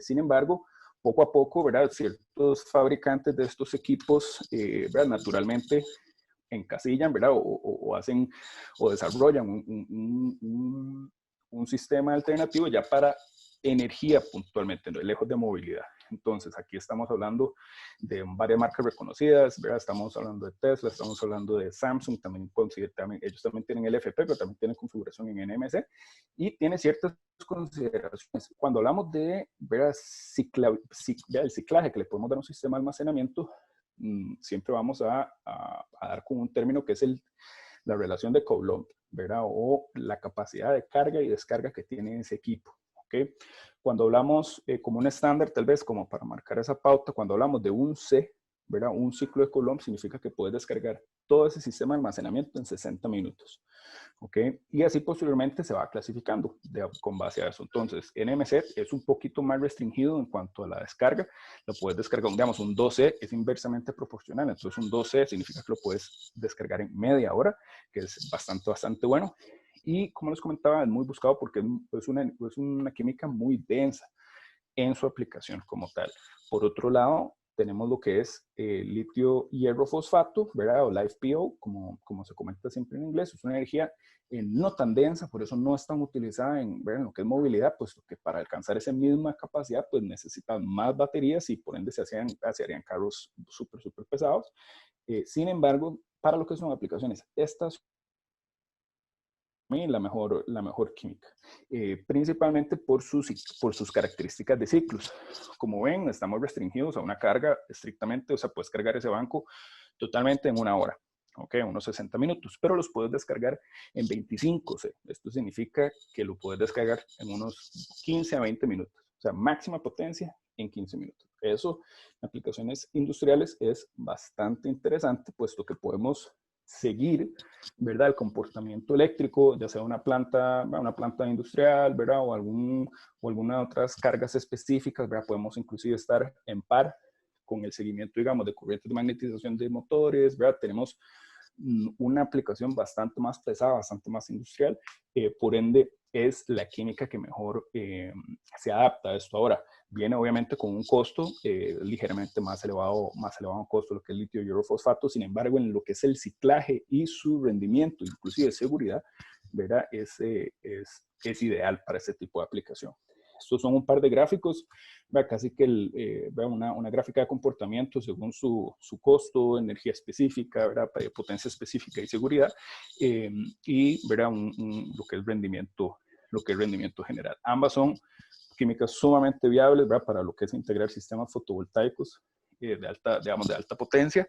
Sin embargo, poco a poco, ¿verdad? Ciertos fabricantes de estos equipos, ¿verdad? Naturalmente encasillan, ¿verdad? O hacen o desarrollan un sistema alternativo ya para energía puntualmente, no lejos de movilidad. Entonces, aquí estamos hablando de varias marcas reconocidas, ¿verdad? Estamos hablando de Tesla, estamos hablando de Samsung, ellos también tienen el FP, pero también tienen configuración en NMC y tiene ciertas consideraciones. Cuando hablamos de, ¿verdad? El ciclaje que le podemos dar a un sistema de almacenamiento, siempre vamos a dar con un término que es la relación de Coulomb, ¿verdad? O la capacidad de carga y descarga que tiene ese equipo. ¿Okay? Cuando hablamos como un estándar, tal vez como para marcar esa pauta, cuando hablamos de un C, ¿verdad? Un ciclo de Coulomb significa que puedes descargar todo ese sistema de almacenamiento en 60 minutos. ¿Ok? Y así posteriormente se va clasificando con base a eso. Entonces, NMC es un poquito más restringido en cuanto a la descarga. Lo puedes descargar, digamos, un 12 es inversamente proporcional. Entonces, un 12 significa que lo puedes descargar en media hora, que es bastante bueno. Y como les comentaba, es muy buscado porque es una química muy densa en su aplicación como tal. Por otro lado, tenemos lo que es litio hierro fosfato, ¿verdad? O LiFePO, como se comenta siempre en inglés. Es una energía no tan densa, por eso no es tan utilizada en lo que es movilidad, puesto que para alcanzar esa misma capacidad, pues necesitan más baterías y por ende se harían carros súper pesados. Sin embargo, para lo que son aplicaciones, estas la mejor química, principalmente por sus características de ciclos. Como ven, estamos restringidos a una carga estrictamente, o sea, puedes cargar ese banco totalmente en una hora, ¿ok? Unos 60 minutos, pero los puedes descargar en 25, ¿sí? Esto significa que lo puedes descargar en unos 15 a 20 minutos, o sea, máxima potencia en 15 minutos. Eso en aplicaciones industriales es bastante interesante, puesto que podemos seguir, ¿verdad? El comportamiento eléctrico, ya sea una planta industrial, ¿verdad? O alguna otras cargas específicas, ¿verdad? Podemos inclusive estar en par con el seguimiento, digamos, de corrientes de magnetización de motores, ¿verdad? Tenemos una aplicación bastante más pesada, bastante más industrial, por ende es la química que mejor se adapta a esto. Ahora, viene obviamente con un costo ligeramente más elevado en costo, lo que es litio hierro-fosfato. Sin embargo, en lo que es el ciclaje y su rendimiento, inclusive seguridad, ¿verdad? Es ideal para este tipo de aplicación. Estos son un par de gráficos, ¿verdad? Casi que una gráfica de comportamiento según su costo, energía específica, ¿verdad? Potencia específica y seguridad, y ¿verdad? Lo que es rendimiento general. Ambas son químicas sumamente viables, ¿verdad? Para lo que es integrar sistemas fotovoltaicos de alta potencia,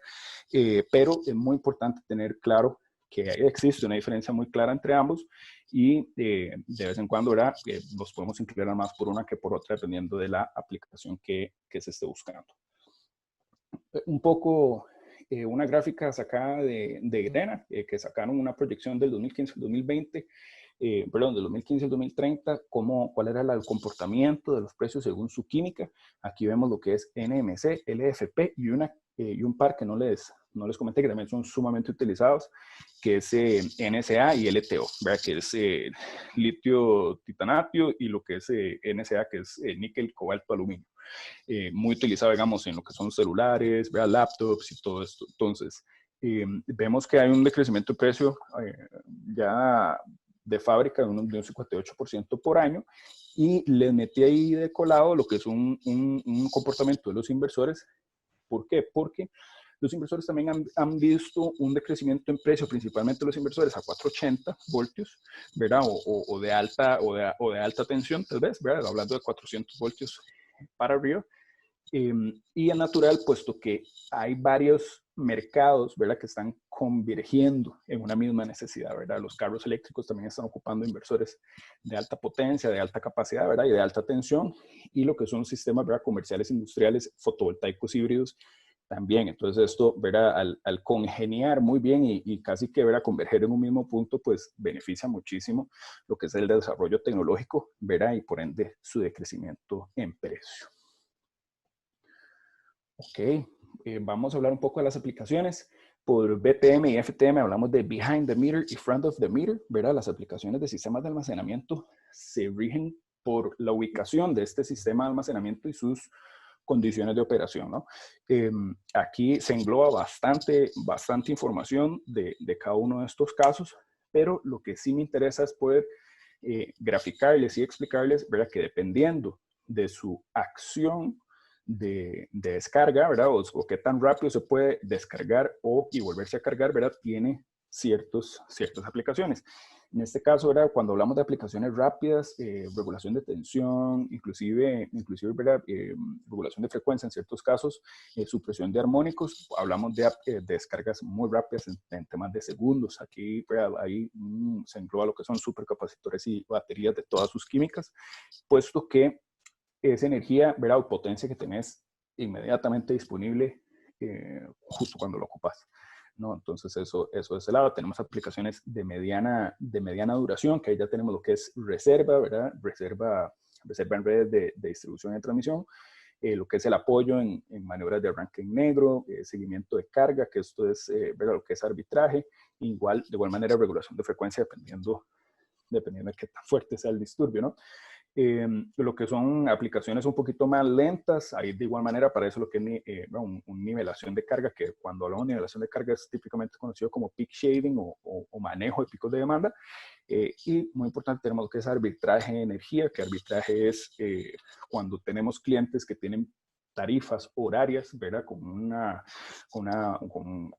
pero es muy importante tener claro que existe una diferencia muy clara entre ambos y de vez en cuando, ¿verdad? Los podemos inclinar más por una que por otra dependiendo de la aplicación que se esté buscando. Un poco una gráfica sacada de Grena, que sacaron una proyección del 2015 al 2020, del 2015 al 2030, cuál era el comportamiento de los precios según su química. Aquí vemos lo que es NMC, LFP y un par que no les comenté, que también son sumamente utilizados, que es NSA y LTO, ¿verdad? Que es litio titanatio, y lo que es NSA, que es níquel, cobalto, aluminio. Muy utilizado, digamos, en lo que son celulares, ¿verdad? Laptops y todo esto. Entonces, vemos que hay un decrecimiento de precio ya de fábrica de un 58% por año, y les metí ahí de colado lo que es un comportamiento de los inversores. ¿Por qué? Porque los inversores también han visto un decrecimiento en precio, principalmente los inversores a 480 voltios, ¿verdad? O de alta tensión, tal vez, ¿verdad? Hablando de 400 voltios para arriba. Y es natural, puesto que hay varios mercados, ¿verdad? Que están convergiendo en una misma necesidad, ¿verdad? Los carros eléctricos también están ocupando inversores de alta potencia, de alta capacidad, ¿verdad? Y de alta tensión, y lo que son sistemas, ¿verdad? Comerciales, industriales, fotovoltaicos híbridos también. Entonces esto, ¿verdad? Al congeniar muy bien y casi que, ¿verdad? Converger en un mismo punto, pues beneficia muchísimo lo que es el desarrollo tecnológico, ¿verdad? Y por ende su decrecimiento en precio. Ok, vamos a hablar un poco de las aplicaciones. Por BPM y FTM hablamos de Behind the Meter y Front of the Meter, ¿verdad? Las aplicaciones de sistemas de almacenamiento se rigen por la ubicación de este sistema de almacenamiento y sus condiciones de operación, ¿no? Aquí se engloba bastante información de cada uno de estos casos, pero lo que sí me interesa es poder graficarles y explicarles, ¿verdad? Que dependiendo de su acción de descarga, ¿verdad? O qué tan rápido se puede descargar y volverse a cargar, ¿verdad? Tiene ciertas aplicaciones. En este caso, ¿verdad? Cuando hablamos de aplicaciones rápidas, regulación de tensión, inclusive ¿verdad? Regulación de frecuencia en ciertos casos, supresión de armónicos, hablamos de descargas muy rápidas en temas de segundos. Aquí, ¿verdad? Ahí se engloba lo que son supercapacitores y baterías de todas sus químicas, puesto que esa energía, ¿verdad? O potencia que tenés inmediatamente disponible justo cuando lo ocupas, ¿no? Entonces eso es de lado. Tenemos aplicaciones de mediana duración, que ahí ya tenemos lo que es reserva, ¿verdad? Reserva en redes de distribución y de transmisión, lo que es el apoyo en maniobras de arranque en negro, seguimiento de carga, que esto es, ¿verdad? Lo que es arbitraje, de igual manera regulación de frecuencia dependiendo de qué tan fuerte sea el disturbio, ¿no? Lo que son aplicaciones un poquito más lentas, ahí de igual manera para eso lo que es un nivelación de carga, que cuando hablamos de nivelación de carga es típicamente conocido como peak shaving o manejo de picos de demanda. Y muy importante, tenemos lo que es arbitraje de energía, que arbitraje es cuando tenemos clientes que tienen tarifas horarias, ¿verdad? Con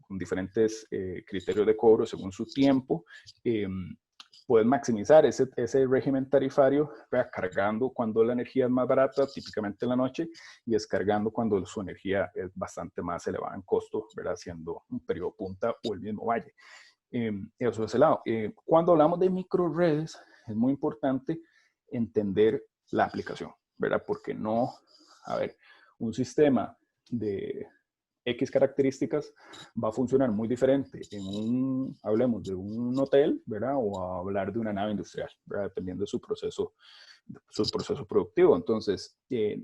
diferentes criterios de cobro según su tiempo. Pueden maximizar ese régimen tarifario, ¿verdad? Cargando cuando la energía es más barata, típicamente en la noche, y descargando cuando su energía es bastante más elevada en costo, ¿verdad? Siendo un periodo punta o el mismo valle. Eso es el lado. Cuando hablamos de microredes, es muy importante entender la aplicación, ¿verdad? Porque un sistema de X características, va a funcionar muy diferente hablemos de un hotel, ¿verdad? O a hablar de una nave industrial, ¿verdad? Dependiendo de su proceso productivo. Entonces,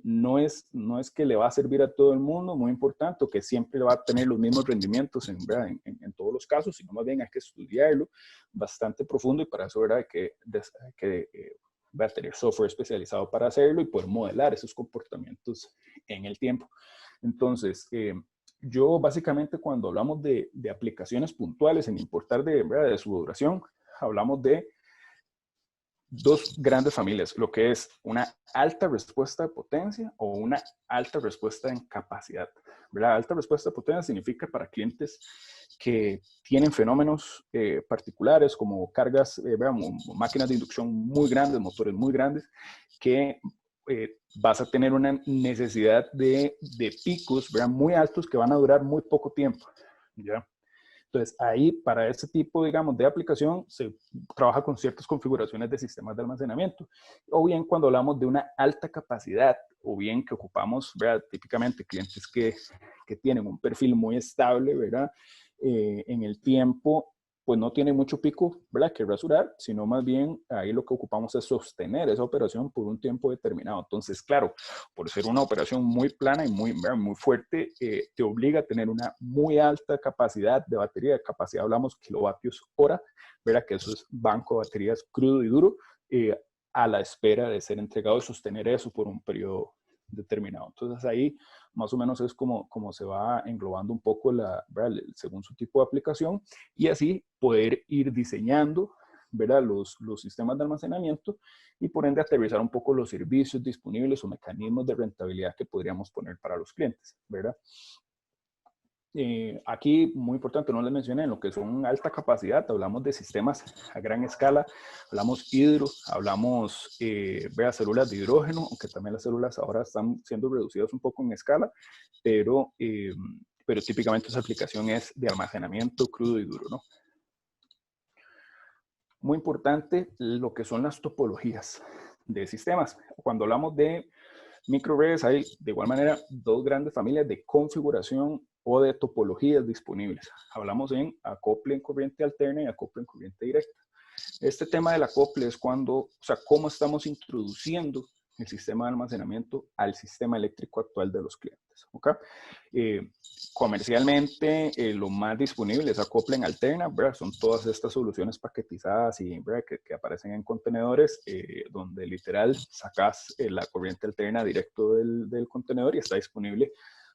no es que le va a servir a todo el mundo, muy importante, o que siempre va a tener los mismos rendimientos en todos los casos, sino más bien hay que estudiarlo bastante profundo, y para eso, ¿verdad? Hay que va a tener software especializado para hacerlo y poder modelar esos comportamientos en el tiempo. Entonces, yo básicamente cuando hablamos de aplicaciones puntuales, sin importar de su duración, hablamos de dos grandes familias, lo que es una alta respuesta de potencia o una alta respuesta en capacidad, ¿verdad? Alta respuesta de potencia significa para clientes que tienen fenómenos particulares como cargas, máquinas de inducción muy grandes, motores muy grandes, que vas a tener una necesidad de picos, ¿verdad? Muy altos que van a durar muy poco tiempo, ¿ya? Entonces, ahí para ese tipo, digamos, de aplicación se trabaja con ciertas configuraciones de sistemas de almacenamiento. O bien cuando hablamos de una alta capacidad, o bien que ocupamos, ¿verdad? Típicamente clientes que tienen un perfil muy estable, ¿verdad? En el tiempo, pues no tiene mucho pico, ¿verdad? Que rasurar, sino más bien ahí lo que ocupamos es sostener esa operación por un tiempo determinado. Entonces, claro, por ser una operación muy plana y muy fuerte, te obliga a tener una muy alta capacidad de batería. De capacidad hablamos kilovatios hora, ¿verdad? Que eso es banco de baterías crudo y duro, a la espera de ser entregado y sostener eso por un periodo determinado. Entonces ahí más o menos es como se va englobando un poco según su tipo de aplicación, y así poder ir diseñando, ¿verdad? Los sistemas de almacenamiento, y por ende aterrizar un poco los servicios disponibles o mecanismos de rentabilidad que podríamos poner para los clientes, ¿verdad? Aquí, muy importante, no les mencioné, en lo que son alta capacidad, hablamos de sistemas a gran escala, hablamos hidro, hablamos células de hidrógeno, aunque también las células ahora están siendo reducidas un poco en escala, pero típicamente esa aplicación es de almacenamiento crudo y duro, ¿no? Muy importante lo que son las topologías de sistemas. Cuando hablamos de microredes, hay de igual manera dos grandes familias de configuración o de topologías disponibles. Hablamos en acople en corriente alterna y acople en corriente directa. Este tema del acople es cómo estamos introduciendo el sistema de almacenamiento al sistema eléctrico actual de los clientes. ¿Okay? Comercialmente, lo más disponible es acople en alterna, ¿verdad? Son todas estas soluciones paquetizadas y que aparecen en contenedores, donde literal sacas la corriente alterna directo del contenedor y está disponible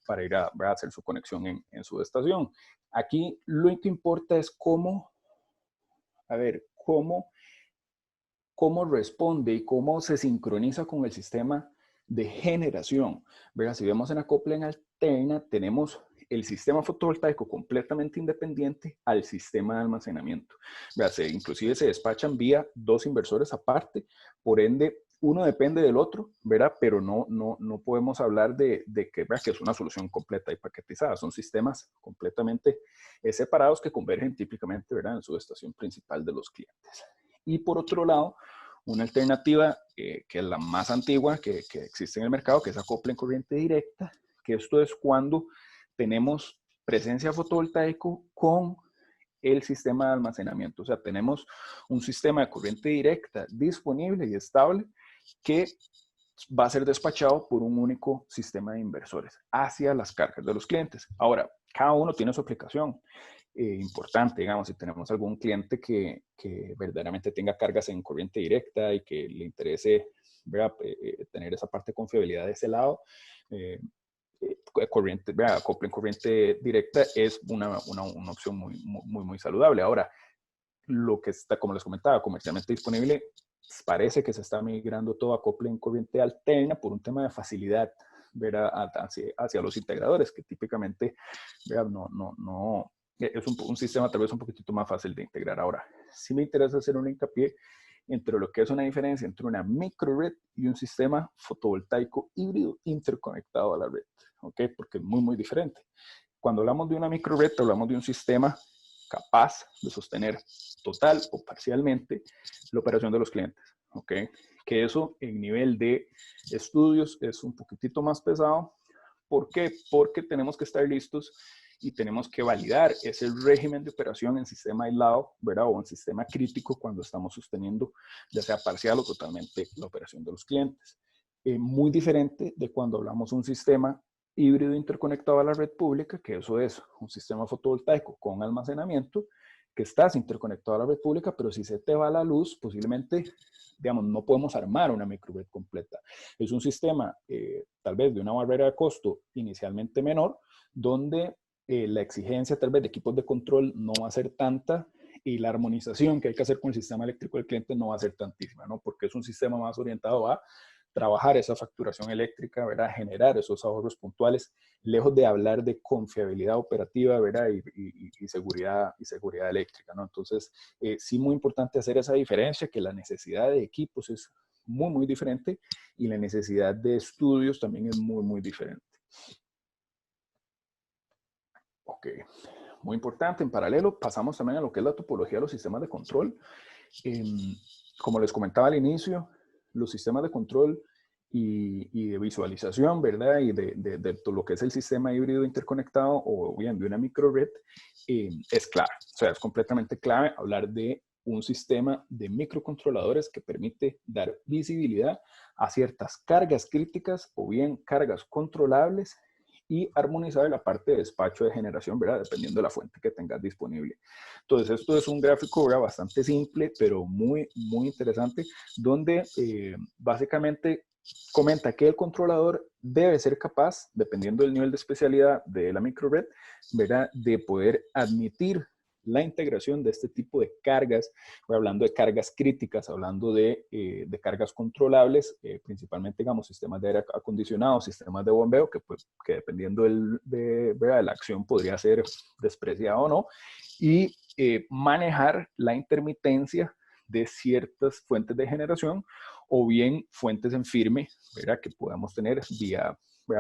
para ir a hacer su conexión en su estación. Aquí lo que importa es cómo responde y cómo se sincroniza con el sistema de generación, ¿verdad? Si vemos en acople en alterna, tenemos el sistema fotovoltaico completamente independiente al sistema de almacenamiento, ¿verdad? Inclusive se despachan vía dos inversores aparte, por ende, uno depende del otro, ¿verdad? Pero no podemos hablar de que es una solución completa y paquetizada. Son sistemas completamente separados que convergen típicamente, ¿verdad? En su estación principal de los clientes. Y por otro lado, una alternativa que es la más antigua que existe en el mercado, que es acople en corriente directa, que esto es cuando tenemos presencia fotovoltaico con el sistema de almacenamiento. O sea, tenemos un sistema de corriente directa disponible y estable que va a ser despachado por un único sistema de inversores hacia las cargas de los clientes. Ahora, cada uno tiene su aplicación. Importante, digamos, si tenemos algún cliente que verdaderamente tenga cargas en corriente directa y que le interese tener esa parte de confiabilidad de ese lado, acople en corriente directa es una opción muy saludable. Ahora, lo que está, como les comentaba, comercialmente disponible, parece que se está migrando todo a acople en corriente alterna por un tema de facilidad, hacia los integradores, que típicamente es un sistema tal vez un poquitito más fácil de integrar. Ahora, sí me interesa hacer un hincapié entre lo que es una diferencia entre una microred y un sistema fotovoltaico híbrido interconectado a la red, ¿ok? Porque es muy diferente. Cuando hablamos de una microred, hablamos de un sistema capaz de sostener total o parcialmente la operación de los clientes, ¿ok? Que eso en nivel de estudios es un poquitito más pesado, ¿Por qué? Porque tenemos que estar listos y tenemos que validar ese régimen de operación en sistema aislado, ¿verdad? O en sistema crítico cuando estamos sosteniendo, ya sea parcial o totalmente, la operación de los clientes. Muy diferente de cuando hablamos de un sistema híbrido interconectado a la red pública, que eso es un sistema fotovoltaico con almacenamiento, que estás interconectado a la red pública, pero si se te va la luz, posiblemente, digamos, no podemos armar una microred completa. Es un sistema, tal vez, de una barrera de costo inicialmente menor, donde la exigencia tal vez de equipos de control no va a ser tanta y la armonización que hay que hacer con el sistema eléctrico del cliente no va a ser tantísima, ¿no? Porque es un sistema más orientado a trabajar esa facturación eléctrica, ¿verdad? Generar esos ahorros puntuales, lejos de hablar de confiabilidad operativa, ¿verdad? Y seguridad eléctrica, ¿no? Entonces, sí muy importante hacer esa diferencia, que la necesidad de equipos es muy, muy diferente y la necesidad de estudios también es muy, muy diferente. Ok, muy importante. En paralelo, pasamos también a lo que es la topología de los sistemas de control. Como les comentaba al inicio, los sistemas de control y de visualización, ¿verdad? Y de todo lo que es el sistema híbrido interconectado o bien de una microred, es clave. O sea, es completamente clave hablar de un sistema de microcontroladores que permite dar visibilidad a ciertas cargas críticas o bien cargas controlables y armonizar la parte de despacho de generación, ¿verdad? Dependiendo de la fuente que tengas disponible. Entonces, esto es un gráfico, ¿verdad? Bastante simple, pero muy, muy interesante, donde básicamente comenta que el controlador debe ser capaz, dependiendo del nivel de especialidad de la microred, ¿verdad? De poder admitir la integración de este tipo de cargas, hablando de cargas críticas, hablando de cargas controlables, principalmente, digamos, sistemas de aire acondicionado, sistemas de bombeo, que dependiendo de la acción podría ser despreciado o no, y manejar la intermitencia de ciertas fuentes de generación o bien fuentes en firme, ¿verdad? Que podamos tener vía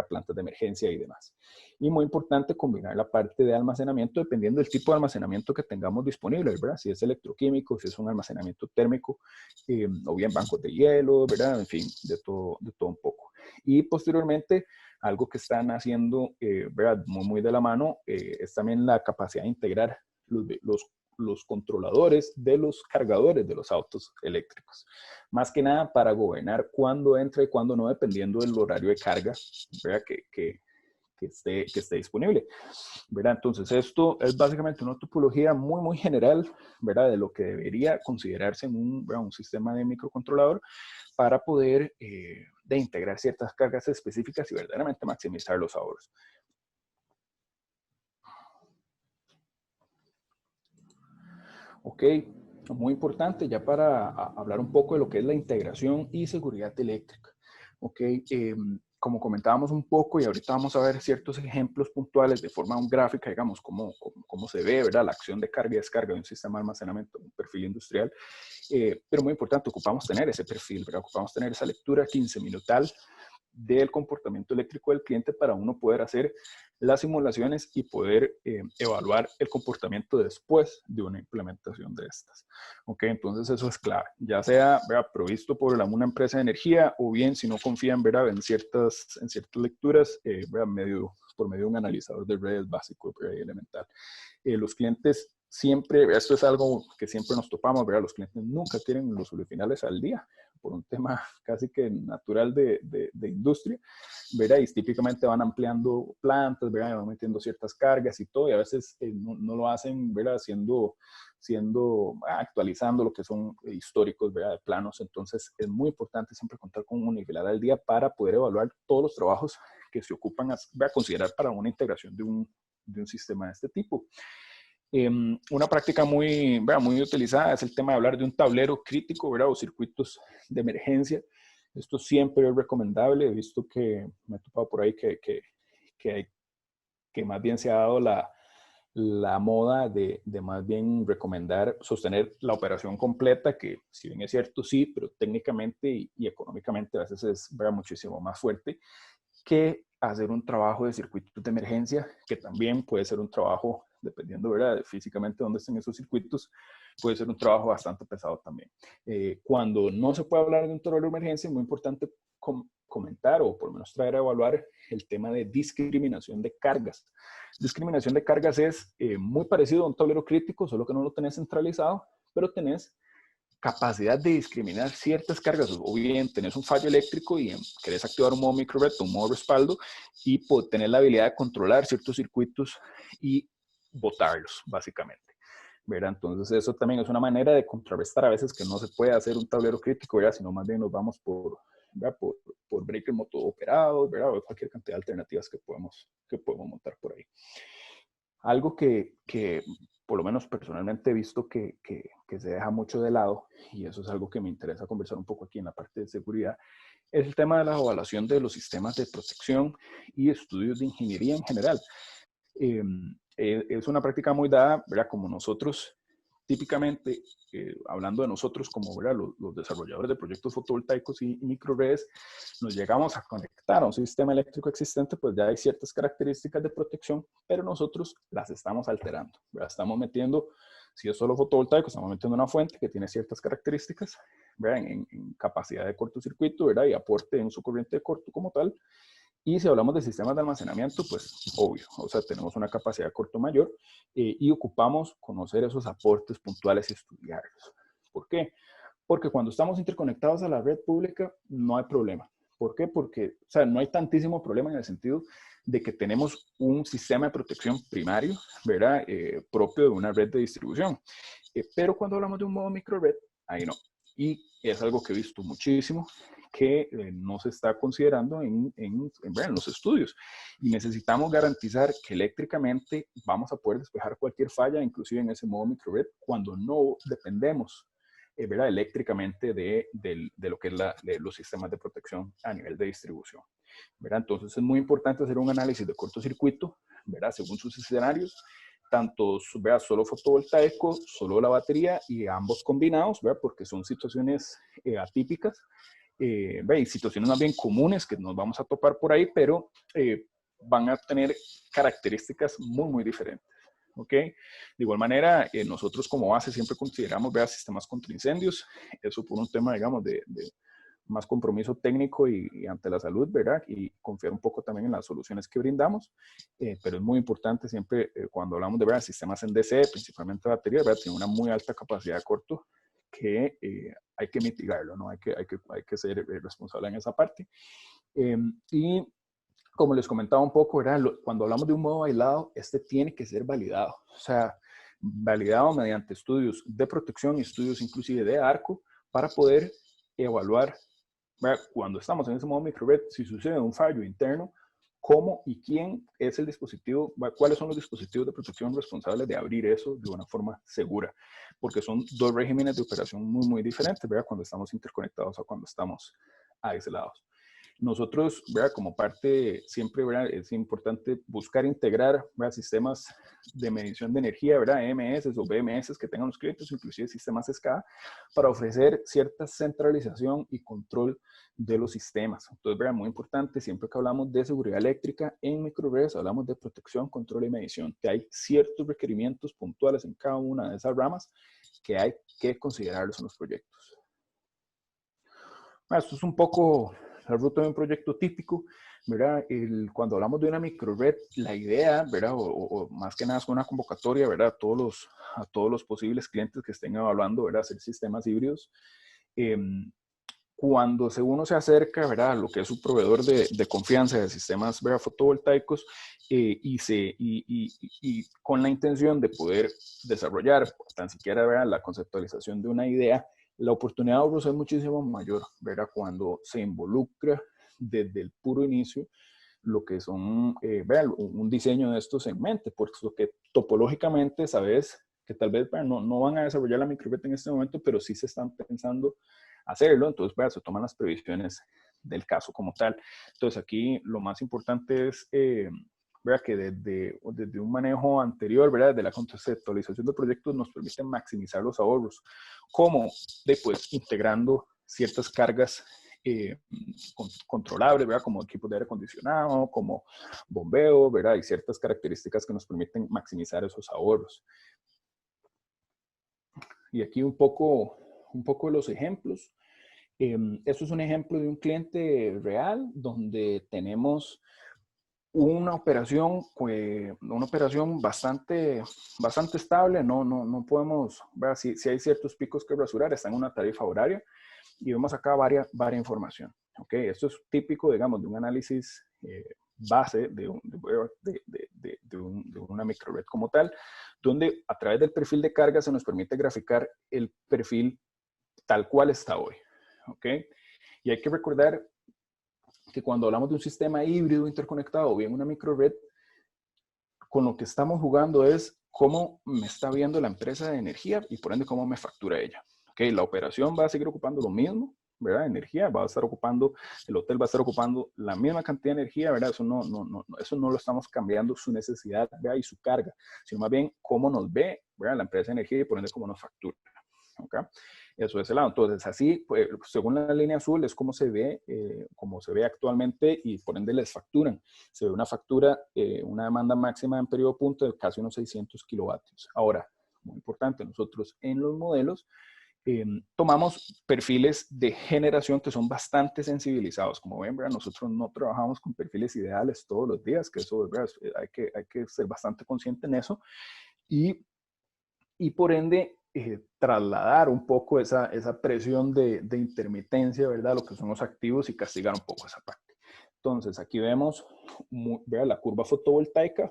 plantas de emergencia y demás. Y muy importante combinar la parte de almacenamiento dependiendo del tipo de almacenamiento que tengamos disponible, ¿verdad? Si es electroquímico, si es un almacenamiento térmico, o bien bancos de hielo, ¿verdad? En fin, de todo un poco. Y posteriormente, algo que están haciendo, ¿verdad? Muy, muy de la mano, es también la capacidad de integrar los controladores de los cargadores de los autos eléctricos. Más que nada para gobernar cuándo entra y cuándo no, dependiendo del horario de carga, ¿verdad? Que esté disponible, ¿verdad? Entonces, esto es básicamente una topología muy, muy general, ¿verdad? De lo que debería considerarse en un sistema de microcontrolador para poder de integrar ciertas cargas específicas y verdaderamente maximizar los ahorros. Ok, muy importante ya para hablar un poco de lo que es la integración y seguridad eléctrica. Ok, como comentábamos un poco y ahorita vamos a ver ciertos ejemplos puntuales de forma gráfica, digamos, cómo se ve, ¿verdad? La acción de carga y descarga de un sistema de almacenamiento, un perfil industrial. Pero muy importante, ocupamos tener ese perfil, ¿verdad? Ocupamos tener esa lectura 15-minutal del comportamiento eléctrico del cliente para uno poder hacer las simulaciones y poder evaluar el comportamiento después de una implementación de estas. Ok, entonces eso es clave, ya sea, ¿verdad?, provisto por una empresa de energía o bien si no confían, ¿verdad?, en ciertas lecturas, ¿verdad?, por medio de un analizador de redes básico y elemental. Los clientes siempre, esto es algo que siempre nos topamos, ¿verdad? Los clientes nunca tienen los solufinales al día, por un tema casi que natural de industria, ¿verdad? Y típicamente van ampliando plantas, ¿verdad? Van metiendo ciertas cargas y todo, y a veces no lo hacen, ¿verdad? Actualizando lo que son históricos, ¿verdad?, de planos. Entonces, es muy importante siempre contar con un nivelar al día para poder evaluar todos los trabajos que se ocupan a considerar para una integración de un sistema de este tipo. Una práctica muy utilizada es el tema de hablar de un tablero crítico, ¿verdad?, o circuitos de emergencia. Esto siempre es recomendable. He visto que me he topado por ahí que más bien se ha dado la moda de más bien recomendar sostener la operación completa, que si bien es cierto, sí, pero técnicamente y económicamente a veces es, ¿verdad?, muchísimo más fuerte que hacer un trabajo de circuitos de emergencia, que también puede ser un trabajo, dependiendo, ¿verdad?, físicamente dónde estén esos circuitos, puede ser un trabajo bastante pesado también. Cuando no se puede hablar de un tablero de emergencia, es muy importante comentar o por lo menos traer a evaluar el tema de discriminación de cargas. Discriminación de cargas es muy parecido a un tablero crítico, solo que no lo tenés centralizado, pero tenés capacidad de discriminar ciertas cargas, o bien tenés un fallo eléctrico y querés activar un modo microred o un modo respaldo y tener la habilidad de controlar ciertos circuitos y botarlos, básicamente. ¿Verdad? Entonces eso también es una manera de contrarrestar a veces que no se puede hacer un tablero crítico, ¿verdad? Sino más bien nos vamos por breaker moto operado, ¿verdad? O cualquier cantidad de alternativas que podemos montar por ahí. Algo que por lo menos personalmente he visto que se deja mucho de lado, y eso es algo que me interesa conversar un poco aquí en la parte de seguridad, es el tema de la evaluación de los sistemas de protección y estudios de ingeniería en general. Es una práctica muy dada, ¿verdad? Como nosotros, típicamente, hablando de nosotros como, ¿verdad? Los desarrolladores de proyectos fotovoltaicos y microredes, nos llegamos a conectar a un sistema eléctrico existente, pues ya hay ciertas características de protección, pero nosotros las estamos alterando, ¿verdad? Estamos metiendo, si es solo fotovoltaico, estamos metiendo una fuente que tiene ciertas características, ¿verdad? En capacidad de cortocircuito, ¿verdad? Y aporte en su corriente de corto como tal. Y si hablamos de sistemas de almacenamiento, pues obvio, o sea, tenemos una capacidad de corto mayor y ocupamos conocer esos aportes puntuales y estudiarlos. ¿Por qué? Porque cuando estamos interconectados a la red pública no hay problema. ¿Por qué? Porque, o sea, no hay tantísimo problema en el sentido de que tenemos un sistema de protección primario, ¿verdad? Propio de una red de distribución. Pero cuando hablamos de un modo microred, ahí no. Y es algo que he visto muchísimo, que no se está considerando en los estudios. Y necesitamos garantizar que eléctricamente vamos a poder despejar cualquier falla, inclusive en ese modo microred, cuando no dependemos ¿verdad? Eléctricamente de lo que es los sistemas de protección a nivel de distribución. ¿Verdad? Entonces es muy importante hacer un análisis de cortocircuito, ¿verdad? Según sus escenarios, tanto ¿verdad? Solo fotovoltaico, solo la batería y ambos combinados, ¿verdad? Porque son situaciones atípicas y situaciones más bien comunes que nos vamos a topar por ahí, pero van a tener características muy, muy diferentes. ¿Ok? De igual manera, nosotros como base siempre consideramos sistemas contra incendios, eso por un tema, digamos, de más compromiso técnico y ante la salud, ¿verdad? Y confiar un poco también en las soluciones que brindamos, pero es muy importante siempre cuando hablamos de sistemas en DC, principalmente baterías, ¿verdad? Tiene una muy alta capacidad de corto que hay que mitigarlo, ¿no? Hay que ser responsable en esa parte. Y como les comentaba un poco, ¿verdad? Cuando hablamos de un modo aislado, este tiene que ser validado. O sea, validado mediante estudios de protección y estudios inclusive de arco para poder evaluar, ¿verdad? Cuando estamos en ese modo microred, si sucede un fallo interno, cómo y quién es el dispositivo, cuáles son los dispositivos de protección responsables de abrir eso de una forma segura. Porque son dos regímenes de operación muy, muy diferentes, ¿verdad? Cuando estamos interconectados o cuando estamos aislados. Nosotros, ¿verdad? Como parte, siempre, ¿verdad? Es importante buscar integrar, ¿verdad? Sistemas de medición de energía, ¿verdad? EMS o BMS que tengan los clientes, inclusive sistemas SCADA, para ofrecer cierta centralización y control de los sistemas. Entonces, ¿verdad? Muy importante, siempre que hablamos de seguridad eléctrica en microredes, hablamos de protección, control y medición, que hay ciertos requerimientos puntuales en cada una de esas ramas que hay que considerarlos en los proyectos. Esto es un poco la ruta de un proyecto típico, ¿verdad? Cuando hablamos de una microred, la idea, ¿verdad? O más que nada es una convocatoria, ¿verdad? A todos los posibles clientes que estén evaluando, ¿verdad? Hacer sistemas híbridos. Cuando uno se acerca, ¿verdad? A lo que es su proveedor de confianza de sistemas, ¿verdad? Fotovoltaicos y con la intención de poder desarrollar, tan siquiera, ¿verdad? La conceptualización de una idea, la oportunidad de ahorro es muchísimo mayor, ¿verdad? Cuando se involucra desde el puro inicio lo que son, ¿verdad? Un diseño de estos en mente, porque topológicamente sabes que tal vez no van a desarrollar la microred en este momento, pero sí se están pensando hacerlo, entonces ¿verdad? Se toman las previsiones del caso como tal. Entonces aquí lo más importante es ¿verdad? Que desde un manejo anterior, ¿verdad? De la conceptualización de proyectos nos permite maximizar los ahorros, como pues integrando ciertas cargas controlables, ¿verdad? Como equipos de aire acondicionado, como bombeo, ¿verdad? Y ciertas características que nos permiten maximizar esos ahorros. Y aquí un poco los ejemplos. Esto es un ejemplo de un cliente real donde tenemos una operación bastante estable. No podemos ver si hay ciertos picos que rasurar, está en una tarifa horaria y vemos acá varias información. Okay, esto es típico, digamos, de un análisis base de una microred como tal, donde a través del perfil de carga se nos permite graficar el perfil tal cual está hoy. Okay, y hay que recordar que cuando hablamos de un sistema híbrido interconectado o bien una microred, con lo que estamos jugando es cómo me está viendo la empresa de energía y por ende cómo me factura ella. Okay, la operación va a seguir ocupando lo mismo, ¿verdad? Energía, va a estar ocupando, el hotel va a estar ocupando la misma cantidad de energía, ¿verdad? Eso no lo estamos cambiando su necesidad, ¿verdad? Y su carga, sino más bien cómo nos ve, ¿verdad? La empresa de energía y por ende cómo nos factura. ¿Okay? Eso es el lado. Entonces, así, pues, según la línea azul, es como se ve actualmente y por ende les facturan. Se ve una factura, una demanda máxima en periodo punto de casi unos 600 kilovatios. Ahora, muy importante, nosotros en los modelos tomamos perfiles de generación que son bastante sensibilizados. Como ven, ¿verdad? Nosotros no trabajamos con perfiles ideales todos los días, que eso, ¿verdad? Hay que ser bastante consciente en eso. Y por ende, trasladar un poco esa presión de intermitencia, ¿verdad? Lo que son los activos y castigar un poco esa parte. Entonces, aquí vemos ¿verdad? La curva fotovoltaica,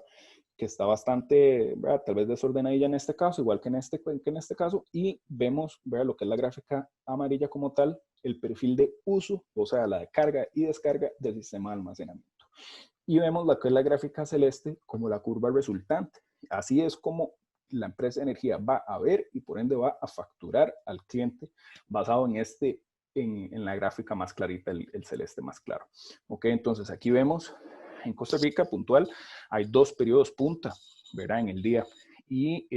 que está bastante, ¿verdad? Tal vez desordenadilla en este caso, igual que en este caso, y vemos, ¿verdad? Lo que es la gráfica amarilla como tal, el perfil de uso, o sea, la de carga y descarga del sistema de almacenamiento. Y vemos lo que es la gráfica celeste como la curva resultante. Así es como la empresa de energía va a ver y por ende va a facturar al cliente basado en la gráfica más clarita, el celeste más claro. Ok, entonces aquí vemos en Costa Rica puntual hay 2 periodos punta, ¿verdad? En el día. Y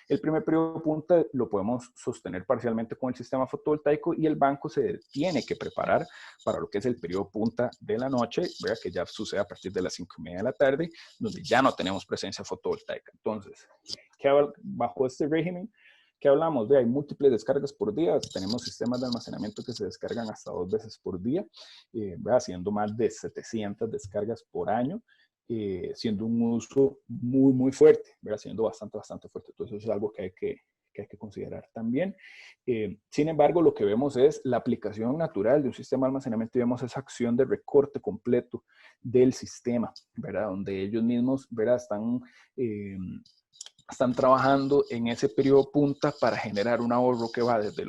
el primer periodo punta lo podemos sostener parcialmente con el sistema fotovoltaico y el banco se tiene que preparar para lo que es el periodo punta de la noche, ¿verdad? Que ya sucede a partir de las 5:30 de la tarde, donde ya no tenemos presencia fotovoltaica. Entonces, bajo este régimen, ¿qué hablamos? Hay múltiples descargas por día, tenemos sistemas de almacenamiento que se descargan hasta 2 veces por día, haciendo más de 700 descargas por año, siendo un uso muy fuerte, ¿verdad? Siendo bastante fuerte. Entonces eso es algo que hay que considerar también. Sin embargo, lo que vemos es la aplicación natural de un sistema de almacenamiento y vemos esa acción de recorte completo del sistema, ¿verdad? Donde ellos mismos, ¿verdad? Están trabajando en ese periodo punta para generar un ahorro que va desde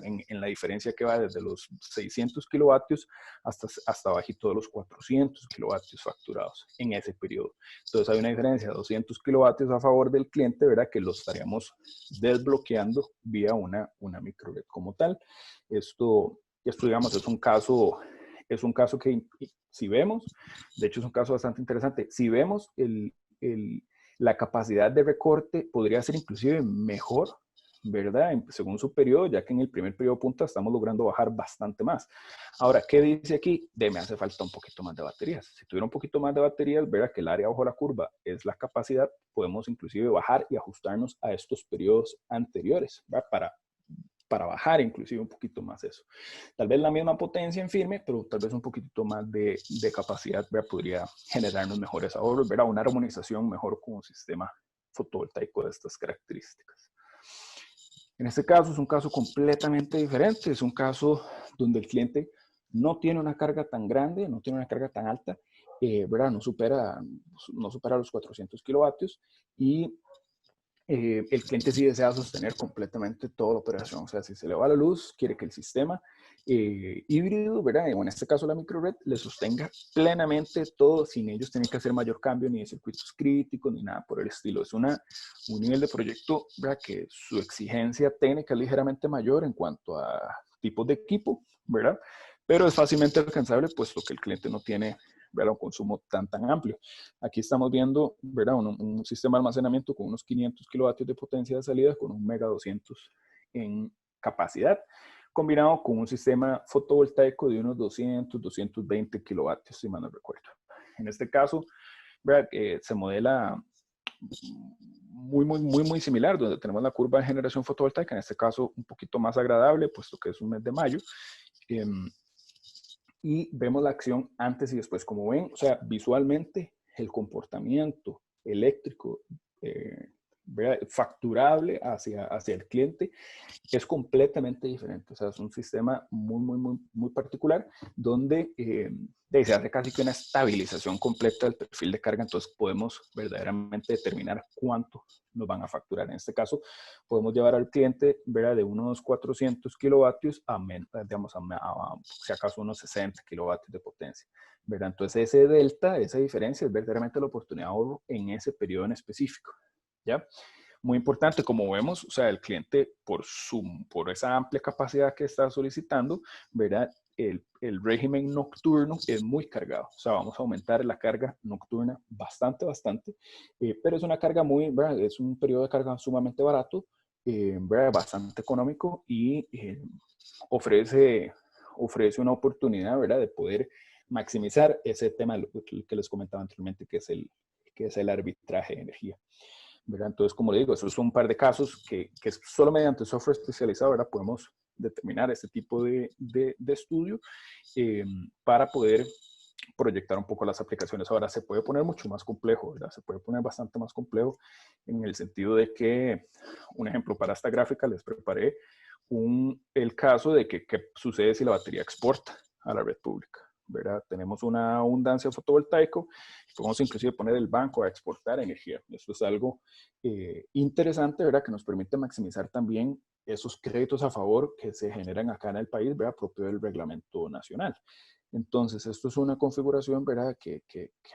en la diferencia que va desde los 600 kilovatios hasta bajito de los 400 kilovatios facturados en ese periodo. Entonces hay una diferencia de 200 kilovatios a favor del cliente, ¿verdad? Que lo estaríamos desbloqueando vía una microred como tal. Esto, digamos, es un caso que si vemos, de hecho es un caso bastante interesante, si vemos la capacidad de recorte podría ser inclusive mejor, ¿verdad? Según su periodo, ya que en el primer periodo punta estamos logrando bajar bastante más. Ahora, ¿qué dice aquí? Me hace falta un poquito más de baterías. Si tuviera un poquito más de baterías, ¿verdad? Que el área bajo la curva es la capacidad, podemos inclusive bajar y ajustarnos a estos periodos anteriores, ¿verdad? Para bajar inclusive un poquito más eso. Tal vez la misma potencia en firme, pero tal vez un poquito más de capacidad, ¿verdad? Podría generarnos mejores ahorros, ¿verdad? Una armonización mejor con un sistema fotovoltaico de estas características. En este caso es un caso completamente diferente, es un caso donde el cliente no tiene una carga tan grande, no tiene una carga tan alta, ¿verdad? No supera los 400 kilovatios y el cliente sí desea sostener completamente toda la operación. O sea, si se le va la luz, quiere que el sistema híbrido, ¿verdad? O en este caso la microred, le sostenga plenamente todo sin ellos tener que hacer mayor cambio ni de circuitos críticos ni nada por el estilo. Es un nivel de proyecto, ¿verdad? Que su exigencia técnica es ligeramente mayor en cuanto a tipos de equipo, ¿verdad? Pero es fácilmente alcanzable puesto que el cliente no tiene, ¿verdad? Un consumo tan amplio. Aquí estamos viendo, ¿verdad? Un sistema de almacenamiento con unos 500 kilovatios de potencia de salida con un mega 200 en capacidad, combinado con un sistema fotovoltaico de unos 220 kilovatios, si mal no recuerdo. En este caso, ¿verdad? Se modela muy similar, donde tenemos la curva de generación fotovoltaica, en este caso un poquito más agradable, puesto que es un mes de mayo. Y vemos la acción antes y después. Como ven, o sea, visualmente el comportamiento eléctrico facturable hacia el cliente es completamente diferente. O sea, es un sistema muy particular donde se hace casi que una estabilización completa del perfil de carga. Entonces podemos verdaderamente determinar cuánto nos van a facturar. En este caso, podemos llevar al cliente, ¿verdad?, de unos 400 kilovatios digamos, si acaso unos 60 kilovatios de potencia, ¿verdad? Entonces ese delta, esa diferencia es verdaderamente la oportunidad de ahorro en ese periodo en específico, ¿ya? Muy importante, como vemos, o sea, el cliente por esa amplia capacidad que está solicitando, ¿verdad?, el régimen nocturno es muy cargado. O sea, vamos a aumentar la carga nocturna bastante, pero es una carga ¿verdad?, es un periodo de carga sumamente barato, ¿verdad?, bastante económico y ofrece una oportunidad, ¿verdad?, de poder maximizar ese tema que les comentaba anteriormente, que es el arbitraje de energía, ¿verdad? Entonces, como le digo, esos son un par de casos que solo mediante software especializado, ¿verdad?, podemos determinar este tipo de estudio para poder proyectar un poco las aplicaciones. Ahora, se puede poner mucho más complejo, ¿verdad? Se puede poner bastante más complejo en el sentido de que, un ejemplo, para esta gráfica les preparé el caso de qué sucede si la batería exporta a la red pública, ¿verdad? Tenemos una abundancia fotovoltaica, podemos inclusive poner el banco a exportar energía. Esto es algo interesante, ¿verdad?, que nos permite maximizar también esos créditos a favor que se generan acá en el país, ¿verdad?, propio del reglamento nacional. Entonces, esto es una configuración, ¿verdad?, que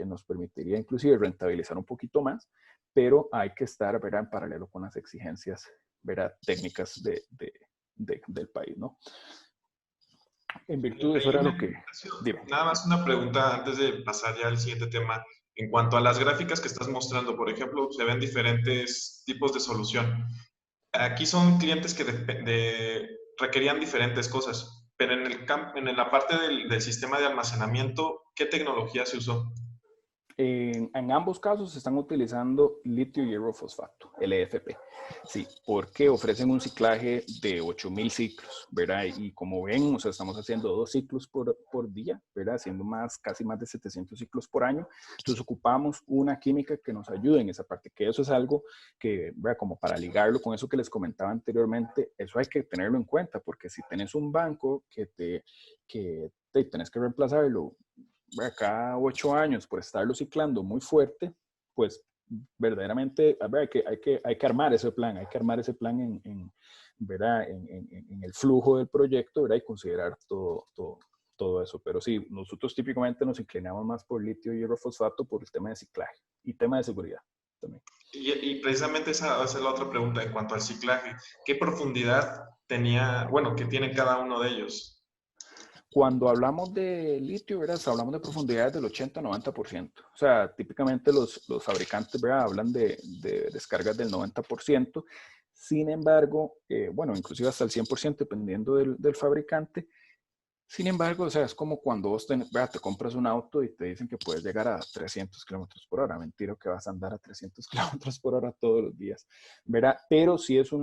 nos permitiría inclusive rentabilizar un poquito más, pero hay que estar, ¿verdad?, en paralelo con las exigencias, ¿verdad?, técnicas del país, ¿no? En virtud de eso era lo que... Dime. Nada más una pregunta antes de pasar ya al siguiente tema. En cuanto a las gráficas que estás mostrando, por ejemplo, se ven diferentes tipos de solución. Aquí son clientes que requerían diferentes cosas, pero en la parte del sistema de almacenamiento, ¿qué tecnología se usó? En ambos casos se están utilizando litio hierro fosfato, LFP. Sí, porque ofrecen un ciclaje de 8000 ciclos, ¿verdad? Y como ven, o sea, estamos haciendo 2 ciclos por día, ¿verdad? Haciendo casi más de 700 ciclos por año. Entonces ocupamos una química que nos ayude en esa parte, que eso es algo que, ¿verdad?, como para ligarlo con eso que les comentaba anteriormente, eso hay que tenerlo en cuenta, porque si tenés un banco que tenés que reemplazarlo cada 8 años por estarlo ciclando muy fuerte, pues verdaderamente hay que armar ese plan, ¿verdad?, en el flujo del proyecto, ¿verdad?, y considerar todo eso. Pero sí, nosotros típicamente nos inclinamos más por litio y hierro fosfato por el tema de ciclaje y tema de seguridad también. Y precisamente esa es la otra pregunta en cuanto al ciclaje. ¿Qué profundidad que tiene cada uno de ellos? Cuando hablamos de litio, ¿verdad?, hablamos de profundidades del 80-90%. O sea, típicamente los fabricantes, ¿verdad?, hablan de descargas del 90%. Sin embargo, bueno, inclusive hasta el 100% dependiendo del fabricante. Sin embargo, o sea, es como cuando vos te compras un auto y te dicen que puedes llegar a 300 kilómetros por hora. Mentira que vas a andar a 300 kilómetros por hora todos los días, ¿verdad? Pero sí es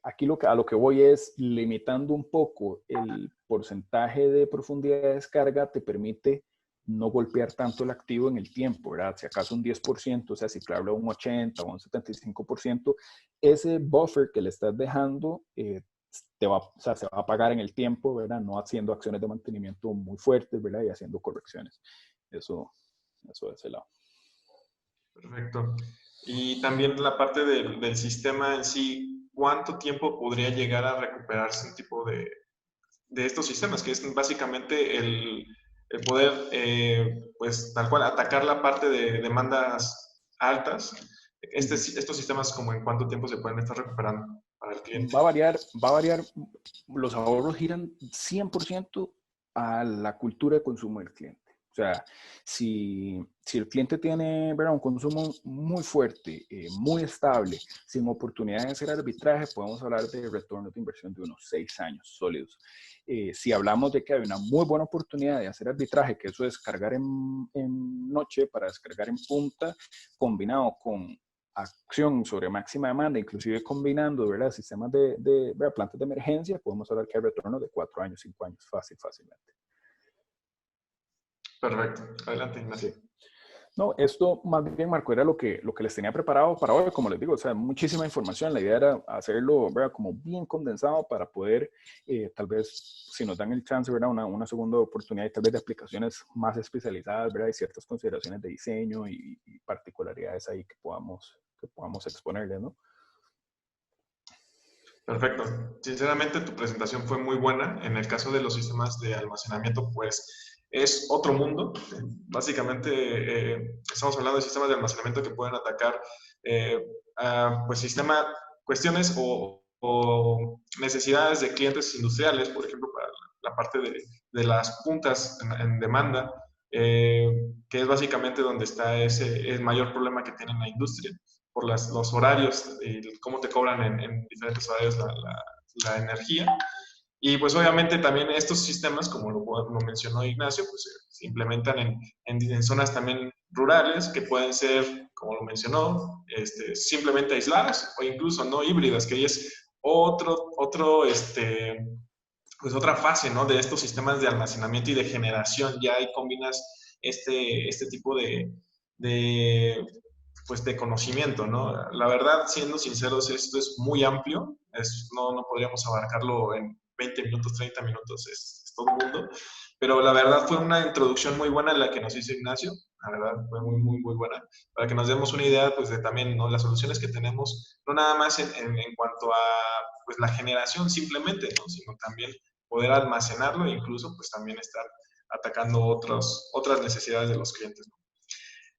aquí a lo que voy es limitando un poco el porcentaje de profundidad de descarga, te permite no golpear tanto el activo en el tiempo, ¿verdad? Si acaso un 10%, o sea, ciclarlo a un 80 o un 75%, ese buffer que le estás dejando se va a pagar en el tiempo, ¿verdad? No haciendo acciones de mantenimiento muy fuertes, ¿verdad? Y haciendo correcciones. Eso de ese lado. Perfecto. Y también la parte del sistema en sí, ¿cuánto tiempo podría llegar a recuperarse un tipo de estos sistemas? Que es básicamente el poder, pues tal cual, atacar la parte de demandas altas. Estos sistemas, ¿como en cuánto tiempo se pueden estar recuperando para el cliente? Va a variar, los ahorros giran 100% a la cultura de consumo del cliente. O sea, si el cliente tiene, ¿verdad?, un consumo muy fuerte, muy estable, sin oportunidad de hacer arbitraje, podemos hablar de retorno de inversión de unos 6 años sólidos. Si hablamos de que hay una muy buena oportunidad de hacer arbitraje, que eso es cargar en noche para descargar en punta, combinado con acción sobre máxima demanda, inclusive combinando, ¿verdad?, sistemas ¿verdad?, plantas de emergencia, podemos hablar que hay retorno de 4 años, 5 años, fácilmente. Perfecto. Adelante, Ignacio. Sí. No, esto más bien, Marco, era lo que les tenía preparado para hoy, como les digo, o sea, muchísima información. La idea era hacerlo, ¿verdad?, como bien condensado para poder, tal vez, si nos dan el chance, ¿verdad?, una segunda oportunidad y tal vez de aplicaciones más especializadas, ¿verdad?, y ciertas consideraciones de diseño y particularidades ahí que podamos exponerles, ¿no? Perfecto. Sinceramente, tu presentación fue muy buena. En el caso de los sistemas de almacenamiento, pues es otro mundo. Básicamente, estamos hablando de sistemas de almacenamiento que pueden atacar pues cuestiones o necesidades de clientes industriales, por ejemplo, para la parte de las puntas en demanda, que es básicamente donde está el mayor problema que tiene la industria por los horarios y cómo te cobran en diferentes horarios la energía. Y pues obviamente también estos sistemas, como lo mencionó Ignacio, pues se implementan en zonas también rurales que pueden ser, como lo mencionó, simplemente aisladas o incluso no híbridas, que ahí es pues otra fase, ¿no?, de estos sistemas de almacenamiento y de generación. Ya ahí combinas este tipo pues de conocimiento, ¿no? La verdad, siendo sinceros, esto es muy amplio, no podríamos abarcarlo en 20 minutos, 30 minutos, es todo el mundo, pero la verdad fue una introducción muy buena la que nos hizo Ignacio, la verdad fue muy, muy, muy buena, para que nos demos una idea, pues, de también, ¿no?, las soluciones que tenemos, no nada más en cuanto a, pues, la generación simplemente, ¿no?, sino también poder almacenarlo e incluso, pues, también estar atacando otras necesidades de los clientes, ¿no?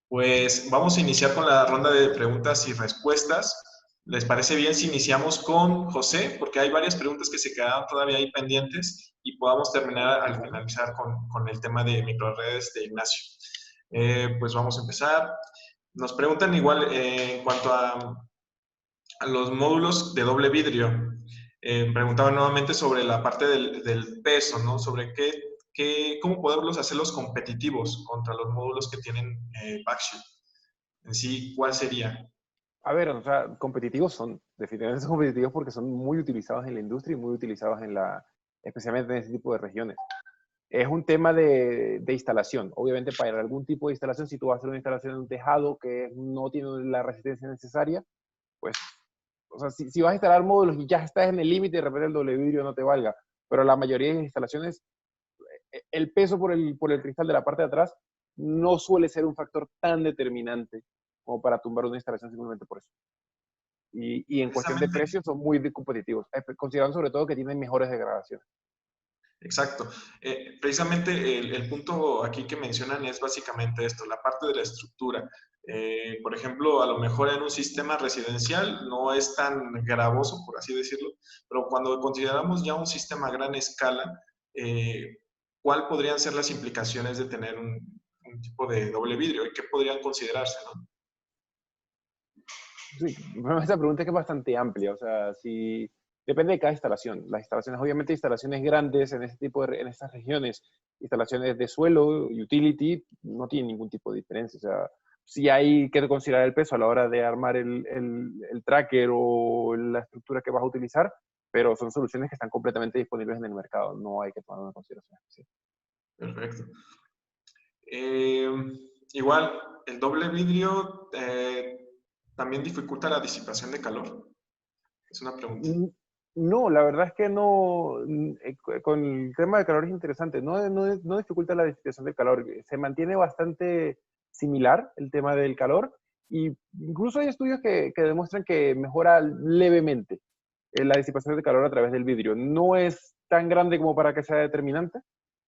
Pues vamos a iniciar con la ronda de preguntas y respuestas. ¿Les parece bien si iniciamos con José? Porque hay varias preguntas que se quedaron todavía ahí pendientes y podamos terminar al finalizar con el tema de microredes de Ignacio. Pues vamos a empezar. Nos preguntan igual en cuanto a los módulos de doble vidrio. Preguntaban nuevamente sobre la parte del peso, ¿no? Sobre cómo poderlos hacerlos competitivos contra los módulos que tienen backsheet. En sí, ¿cuál sería? A ver, o sea, competitivos son, definitivamente son competitivos porque son muy utilizados en la industria y muy utilizados especialmente en ese tipo de regiones. Es un tema de instalación. Obviamente, para algún tipo de instalación, si tú vas a hacer una instalación en un tejado que no tiene la resistencia necesaria, pues, o sea, si vas a instalar módulos y ya estás en el límite, de repente el doble vidrio no te valga. Pero la mayoría de las instalaciones, el peso por el cristal de la parte de atrás no suele ser un factor tan determinante como para tumbar una instalación simplemente por eso. Y en cuestión de precios son muy competitivos, considerando sobre todo que tienen mejores degradaciones. Exacto. Precisamente el punto aquí que mencionan es básicamente esto, la parte de la estructura. Por ejemplo, a lo mejor en un sistema residencial no es tan gravoso, por así decirlo, pero cuando consideramos ya un sistema a gran escala, ¿cuál podrían ser las implicaciones de tener un tipo de doble vidrio y qué podrían considerarse, ¿no? Sí, bueno, esa pregunta es que es bastante amplia, o sea, depende de cada instalación. Las instalaciones, obviamente instalaciones grandes en en estas regiones, instalaciones de suelo, utility, no tienen ningún tipo de diferencia. O sea, sí hay que considerar el peso a la hora de armar el tracker o la estructura que vas a utilizar, pero son soluciones que están completamente disponibles en el mercado, no hay que tomar en consideración. Sí. Perfecto. Igual, el doble vidrio también dificulta la disipación de calor. Es una pregunta. No, la verdad es que no. Con el tema del calor es interesante. No dificulta la disipación del calor. Se mantiene bastante similar el tema del calor. Y incluso hay estudios que demuestran que mejora levemente la disipación del calor a través del vidrio. No es tan grande como para que sea determinante,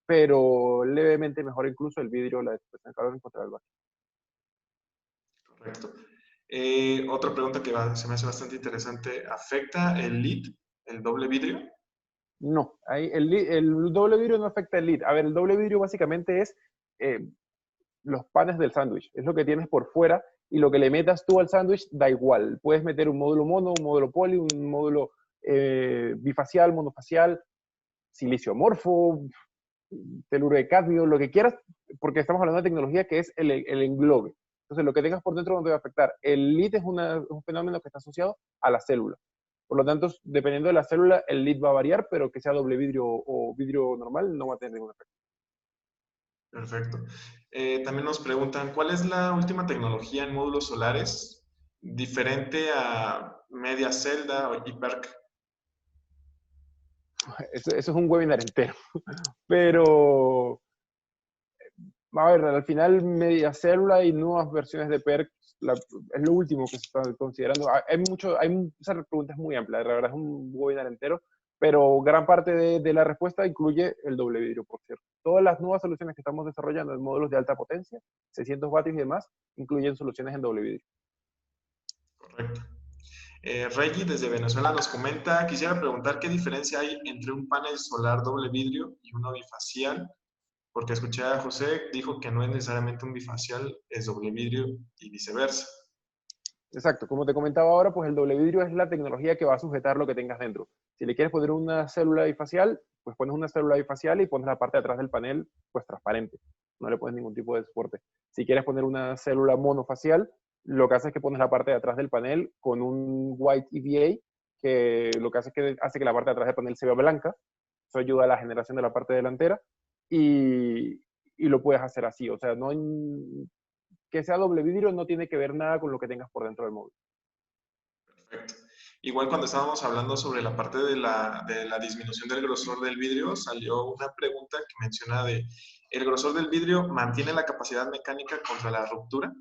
pero levemente mejora incluso el vidrio la disipación del calor en contra del vacío. Correcto. Otra pregunta que se me hace bastante interesante. ¿Afecta el lid, el doble vidrio? No, el doble vidrio no afecta el lead. A ver, el doble vidrio básicamente es los panes del sándwich, es lo que tienes por fuera y lo que le metas tú al sándwich da igual. Puedes meter un módulo mono, un módulo poli, un módulo bifacial, monofacial, silicio amorfo, teluro de cadmio, lo que quieras, porque estamos hablando de tecnología que es el englobe. Entonces, lo que tengas por dentro no te va a afectar. El lead es un fenómeno que está asociado a la célula. Por lo tanto, dependiendo de la célula, el lead va a variar, pero que sea doble vidrio o vidrio normal no va a tener ningún efecto. Perfecto. También nos preguntan, ¿cuál es la última tecnología en módulos solares diferente a media celda y PERC? Eso es un webinar entero. Pero, a ver, al final media célula y nuevas versiones de PERC es lo último que se está considerando. Esa pregunta es muy amplia, la verdad es un webinar entero, pero gran parte de la respuesta incluye el doble vidrio, por cierto. Todas las nuevas soluciones que estamos desarrollando en módulos de alta potencia, 600 vatios y demás, incluyen soluciones en doble vidrio. Correcto. Reggie desde Venezuela nos comenta, quisiera preguntar qué diferencia hay entre un panel solar doble vidrio y uno bifacial, porque escuché a José, dijo que no es necesariamente un bifacial, es doble vidrio y viceversa. Exacto, como te comentaba ahora, pues el doble vidrio es la tecnología que va a sujetar lo que tengas dentro. Si le quieres poner una célula bifacial, pues pones una célula bifacial y pones la parte de atrás del panel, pues transparente. No le pones ningún tipo de soporte. Si quieres poner una célula monofacial, lo que hace es que pones la parte de atrás del panel con un white EVA, que lo que hace que la parte de atrás del panel se vea blanca. Eso ayuda a la generación de la parte delantera y, y lo puedes hacer así. O sea, que sea doble vidrio no tiene que ver nada con lo que tengas por dentro del módulo. Perfecto. Igual cuando estábamos hablando sobre la parte de la disminución del grosor del vidrio, salió una pregunta que menciona ¿el grosor del vidrio mantiene la capacidad mecánica contra la ruptura?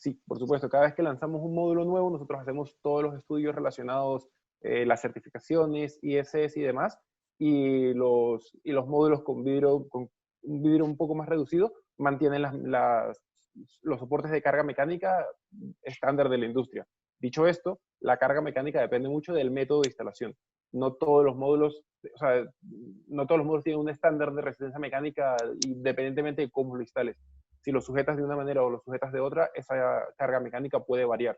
Sí, por supuesto. Cada vez que lanzamos un módulo nuevo, nosotros hacemos todos los estudios relacionados, las certificaciones, ISS y demás, y los módulos con un vidrio un poco más reducido mantienen los soportes de carga mecánica estándar de la industria. Dicho esto, la carga mecánica depende mucho del método de instalación. No todos los módulos, o sea, no todos los módulos tienen un estándar de resistencia mecánica independientemente de cómo lo instales. Si lo sujetas de una manera o lo sujetas de otra, esa carga mecánica puede variar.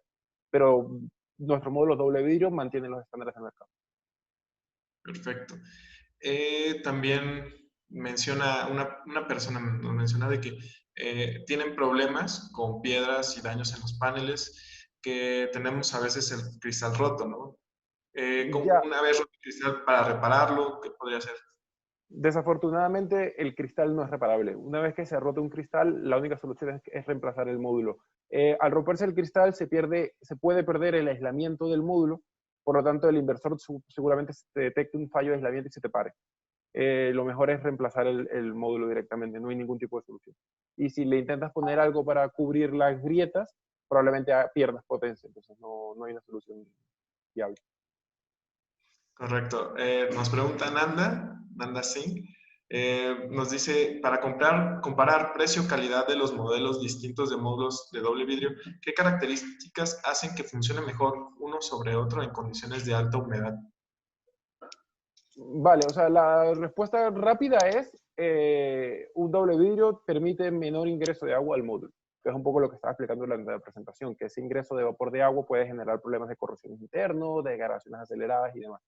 Pero nuestros módulos doble vidrio mantienen los estándares del mercado. Perfecto. También menciona, una persona nos menciona de que tienen problemas con piedras y daños en los paneles, que tenemos a veces el cristal roto, ¿no? Ya, Una vez roto el cristal para repararlo, ¿qué podría hacer? desafortunadamente el cristal no es reparable. Una vez que se ha roto un cristal, la única solución es reemplazar el módulo. Al romperse el cristal se puede perder el aislamiento del módulo, por lo tanto el inversor seguramente te detecte un fallo de aislamiento y se te pare. Lo mejor es reemplazar el módulo directamente, no hay ningún tipo de solución. Y si le intentas poner algo para cubrir las grietas, probablemente pierdas potencia, entonces no hay una solución viable. Correcto. Nos pregunta Nanda Singh, nos dice, para comparar precio-calidad de los modelos distintos de módulos de doble vidrio, ¿qué características hacen que funcione mejor uno sobre otro en condiciones de alta humedad? Vale, o sea, la respuesta rápida es un doble vidrio permite menor ingreso de agua al módulo, que es un poco lo que estaba explicando durante la presentación, que ese ingreso de vapor de agua puede generar problemas de corrosión interno, de degradaciones aceleradas y demás.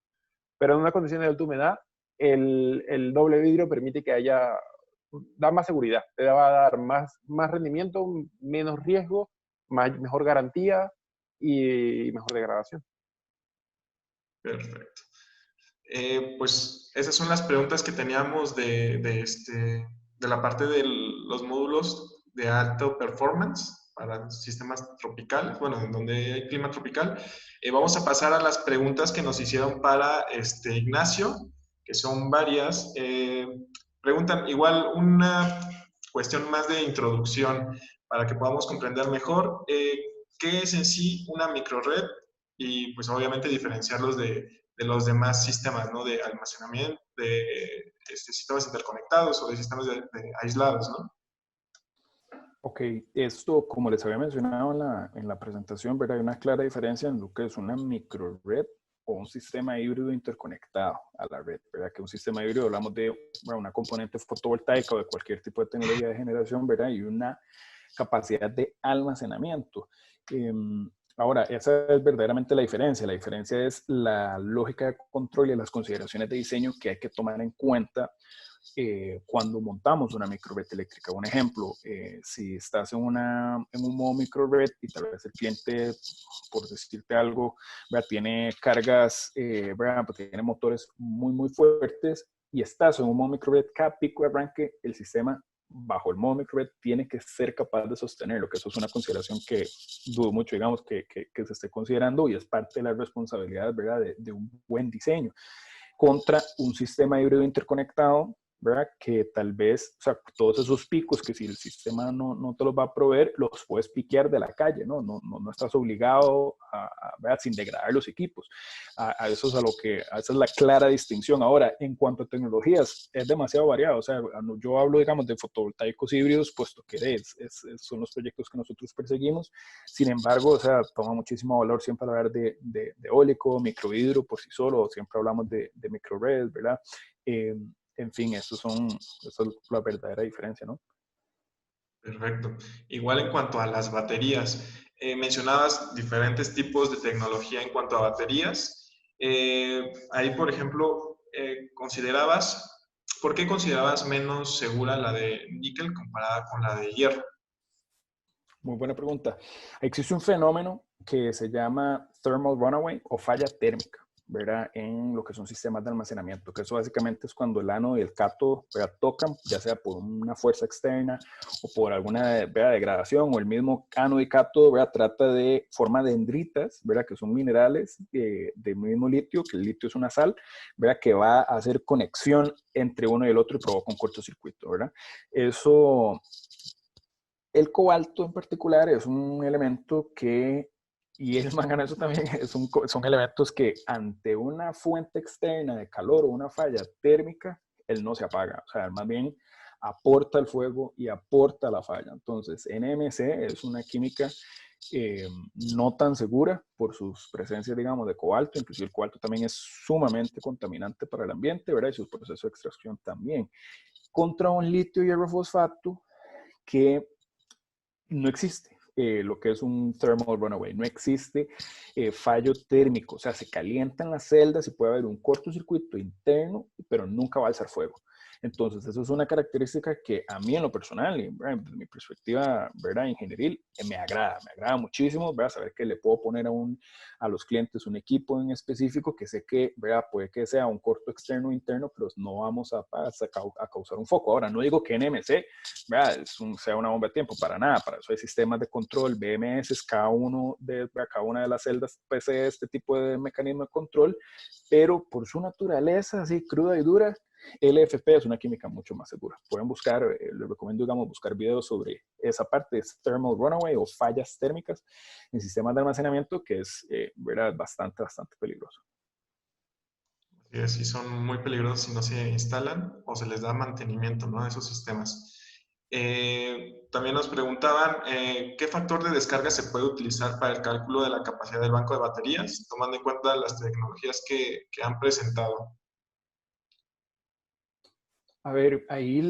Pero en una condición de alta humedad, el doble vidrio permite que da más seguridad, te va a dar más rendimiento, menos riesgo, mejor garantía y mejor degradación. Perfecto. Pues esas son las preguntas que teníamos de la parte de los módulos de alto performance para sistemas tropicales, bueno, en donde hay clima tropical. Vamos a pasar a las preguntas que nos hicieron para Ignacio, que son varias. Preguntan igual una cuestión más de introducción para que podamos comprender mejor qué es en sí una microred y pues obviamente diferenciarlos de los demás sistemas, ¿no? De almacenamiento, de sistemas interconectados o de sistemas aislados, ¿no? Ok, esto, como les había mencionado en la presentación, ¿verdad? Hay una clara diferencia en lo que es una microred o un sistema híbrido interconectado a la red, ¿verdad? Que un sistema híbrido hablamos de una componente fotovoltaica o de cualquier tipo de tecnología de generación, ¿verdad? Y una capacidad de almacenamiento. Ahora, esa es verdaderamente la diferencia. La diferencia es la lógica de control y las consideraciones de diseño que hay que tomar en cuenta cuando montamos una microred eléctrica. Un ejemplo, si estás en un modo microred y tal vez el cliente, por decirte algo, ¿verdad? Tiene cargas, ¿verdad? Pues tiene motores muy, muy fuertes y estás en un modo microred, cada pico de arranque, el sistema bajo el modo microred tiene que ser capaz de sostenerlo, que eso es una consideración que dudo mucho, digamos, que se esté considerando y es parte de la responsabilidad, ¿verdad? De un buen diseño contra un sistema híbrido interconectado, ¿verdad? Que tal vez, o sea, todos esos picos que si el sistema no te los va a proveer, los puedes piquear de la calle, ¿no? No estás obligado ¿verdad? Sin degradar los equipos. A eso es a esa es la clara distinción. Ahora, en cuanto a tecnologías, es demasiado variado. O sea, yo hablo, digamos, de fotovoltaicos híbridos, puesto que son los proyectos que nosotros perseguimos. Sin embargo, o sea, toma muchísimo valor siempre hablar de eólico, microhidro por sí solo, siempre hablamos de microredes, ¿verdad? En fin, esa es la verdadera diferencia, ¿no? Perfecto. Igual en cuanto a las baterías, mencionabas diferentes tipos de tecnología en cuanto a baterías. Ahí, por ejemplo, ¿por qué considerabas menos segura la de níquel comparada con la de hierro? Muy buena pregunta. Existe un fenómeno que se llama thermal runaway o falla térmica, ¿verdad? En lo que son sistemas de almacenamiento, que eso básicamente es cuando el ánodo y el cátodo, ¿verdad? Tocan, ya sea por una fuerza externa o por alguna, ¿verdad? Degradación, o el mismo ánodo y cátodo, ¿verdad? Trata de forma dendritas, ¿verdad? Que son minerales del mismo litio, que el litio es una sal, ¿verdad? Que va a hacer conexión entre uno y el otro y provoca un cortocircuito, ¿verdad? Eso... El cobalto en particular es un elemento y el manganeso también, son elementos que ante una fuente externa de calor o una falla térmica, él no se apaga. O sea, más bien aporta el fuego y aporta la falla. Entonces, NMC es una química no tan segura por sus presencias, digamos, de cobalto. Inclusive el cobalto también es sumamente contaminante para el ambiente, ¿verdad? Y su proceso de extracción también. Contra un litio hierro fosfato que no existe lo que es un thermal runaway, no existe fallo térmico, o sea, se calientan las celdas y puede haber un cortocircuito interno, pero nunca va a alzar fuego. Entonces, eso es una característica que a mí en lo personal, y desde mi perspectiva, ¿verdad? Ingenieril, me agrada muchísimo, ¿verdad? Saber que le puedo poner a los clientes un equipo en específico que sé que, ¿verdad? Puede que sea un corto externo o interno, pero no vamos a causar un foco. Ahora, no digo que NMC, ¿verdad? Sea una bomba de tiempo, para nada, para eso hay sistemas de control, BMS, cada una de las celdas posee este tipo de mecanismo de control, pero por su naturaleza así cruda y dura, LFP es una química mucho más segura. Pueden buscar, les recomiendo, digamos, buscar videos sobre esa parte, es thermal runaway o fallas térmicas en sistemas de almacenamiento, que es, ¿verdad? Bastante peligroso. Sí, son muy peligrosos si no se instalan o se les da mantenimiento, ¿no? A esos sistemas. También nos preguntaban, ¿qué factor de descarga se puede utilizar para el cálculo de la capacidad del banco de baterías, tomando en cuenta las tecnologías que han presentado? A ver, ahí,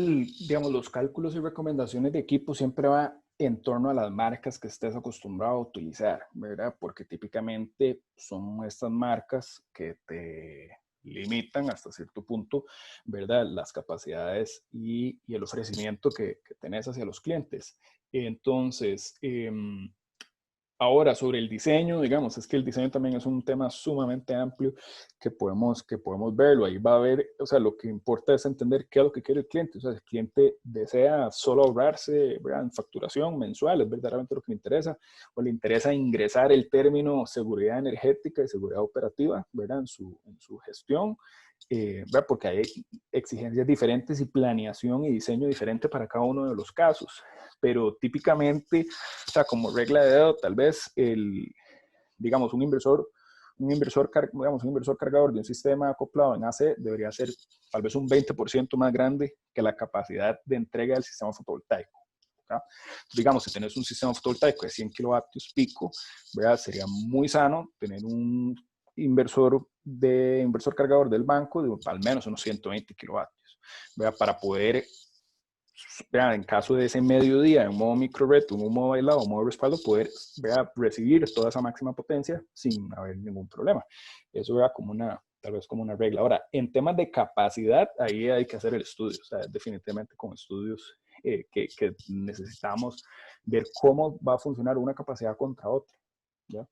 digamos, los cálculos y recomendaciones de equipo siempre va en torno a las marcas que estés acostumbrado a utilizar, ¿verdad? Porque típicamente son estas marcas que te limitan hasta cierto punto, ¿verdad? Las capacidades y el ofrecimiento que tenés hacia los clientes. Entonces, ahora, sobre el diseño, digamos, es que el diseño también es un tema sumamente amplio que podemos verlo. Ahí va a haber, o sea, lo que importa es entender qué es lo que quiere el cliente. O sea, si el cliente desea solo ahorrarse, ¿verdad? En facturación mensual, es verdaderamente lo que le interesa, o le interesa ingresar el término seguridad energética y seguridad operativa, ¿verdad? En su gestión, ¿verdad? Porque hay exigencias diferentes y planeación y diseño diferente para cada uno de los casos. Pero típicamente, o sea, como regla de dedo, tal vez digamos, un inversor cargador de un sistema acoplado en AC debería ser tal vez un 20% más grande que la capacidad de entrega del sistema fotovoltaico. ¿Verdad? Digamos, si tenés un sistema fotovoltaico de 100 kilovatios pico, ¿verdad? Sería muy sano tener inversor cargador del banco de al menos unos 120 kilovatios, ¿verdad? Para poder, ¿verdad? En caso de ese mediodía, en modo micro red, un modo bailado, un modo respaldo, poder, ¿verdad? Recibir toda esa máxima potencia sin haber ningún problema. Eso era como tal vez como una regla. Ahora, en temas de capacidad, ahí hay que hacer el estudio, o sea, definitivamente con estudios que necesitamos ver cómo va a funcionar una capacidad contra otra, ¿ya?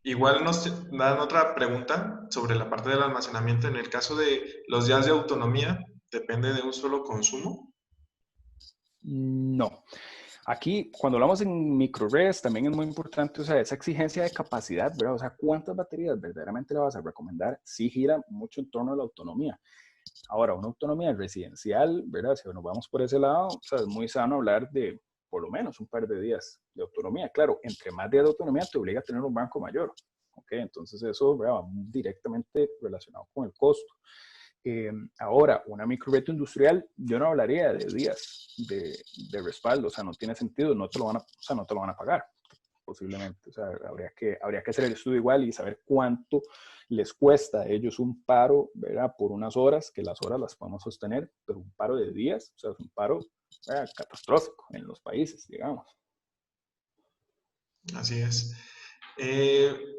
Igual nos dan otra pregunta sobre la parte del almacenamiento. En el caso de los días de autonomía, ¿depende de un solo consumo? No. Aquí, cuando hablamos en microredes, también es muy importante, o sea, esa exigencia de capacidad, ¿verdad? O sea, ¿cuántas baterías verdaderamente le vas a recomendar? Sí gira mucho en torno a la autonomía. Ahora, una autonomía residencial, ¿verdad? Si nos vamos por ese lado, o sea, es muy sano hablar de por lo menos un par de días de autonomía. Claro, entre más días de autonomía te obliga a tener un banco mayor, ¿ok? Entonces eso, ¿verdad? Va directamente relacionado con el costo. Ahora, una microreto industrial, yo no hablaría de días de respaldo, o sea, no tiene sentido, no te lo van a, o sea, no te lo van a pagar, posiblemente. O sea, habría que hacer el estudio igual y saber cuánto les cuesta a ellos un paro, ¿verdad? Por unas horas, que las horas las podemos sostener, pero un paro de días, o sea, es un paro, ¿verdad? Catastrófico en los países, digamos. Así es.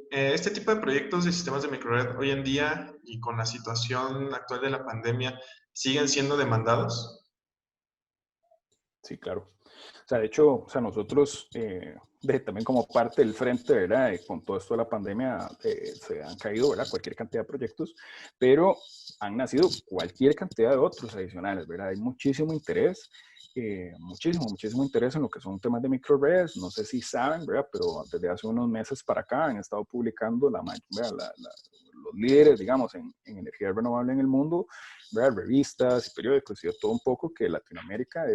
Este tipo de proyectos de sistemas de microred hoy en día y con la situación actual de la pandemia, ¿siguen siendo demandados? Sí, claro. O sea, de hecho, o sea, nosotros también como parte del frente, ¿verdad? Con todo esto de la pandemia se han caído, ¿verdad? Cualquier cantidad de proyectos, pero han nacido cualquier cantidad de otros adicionales, ¿verdad? Hay muchísimo interés, muchísimo interés en lo que son temas de microredes. No sé si saben, ¿verdad? Pero desde hace unos meses para acá han estado publicando los líderes, digamos, en energía renovable en el mundo, ¿verdad? Revistas y periódicos y de todo un poco, que Latinoamérica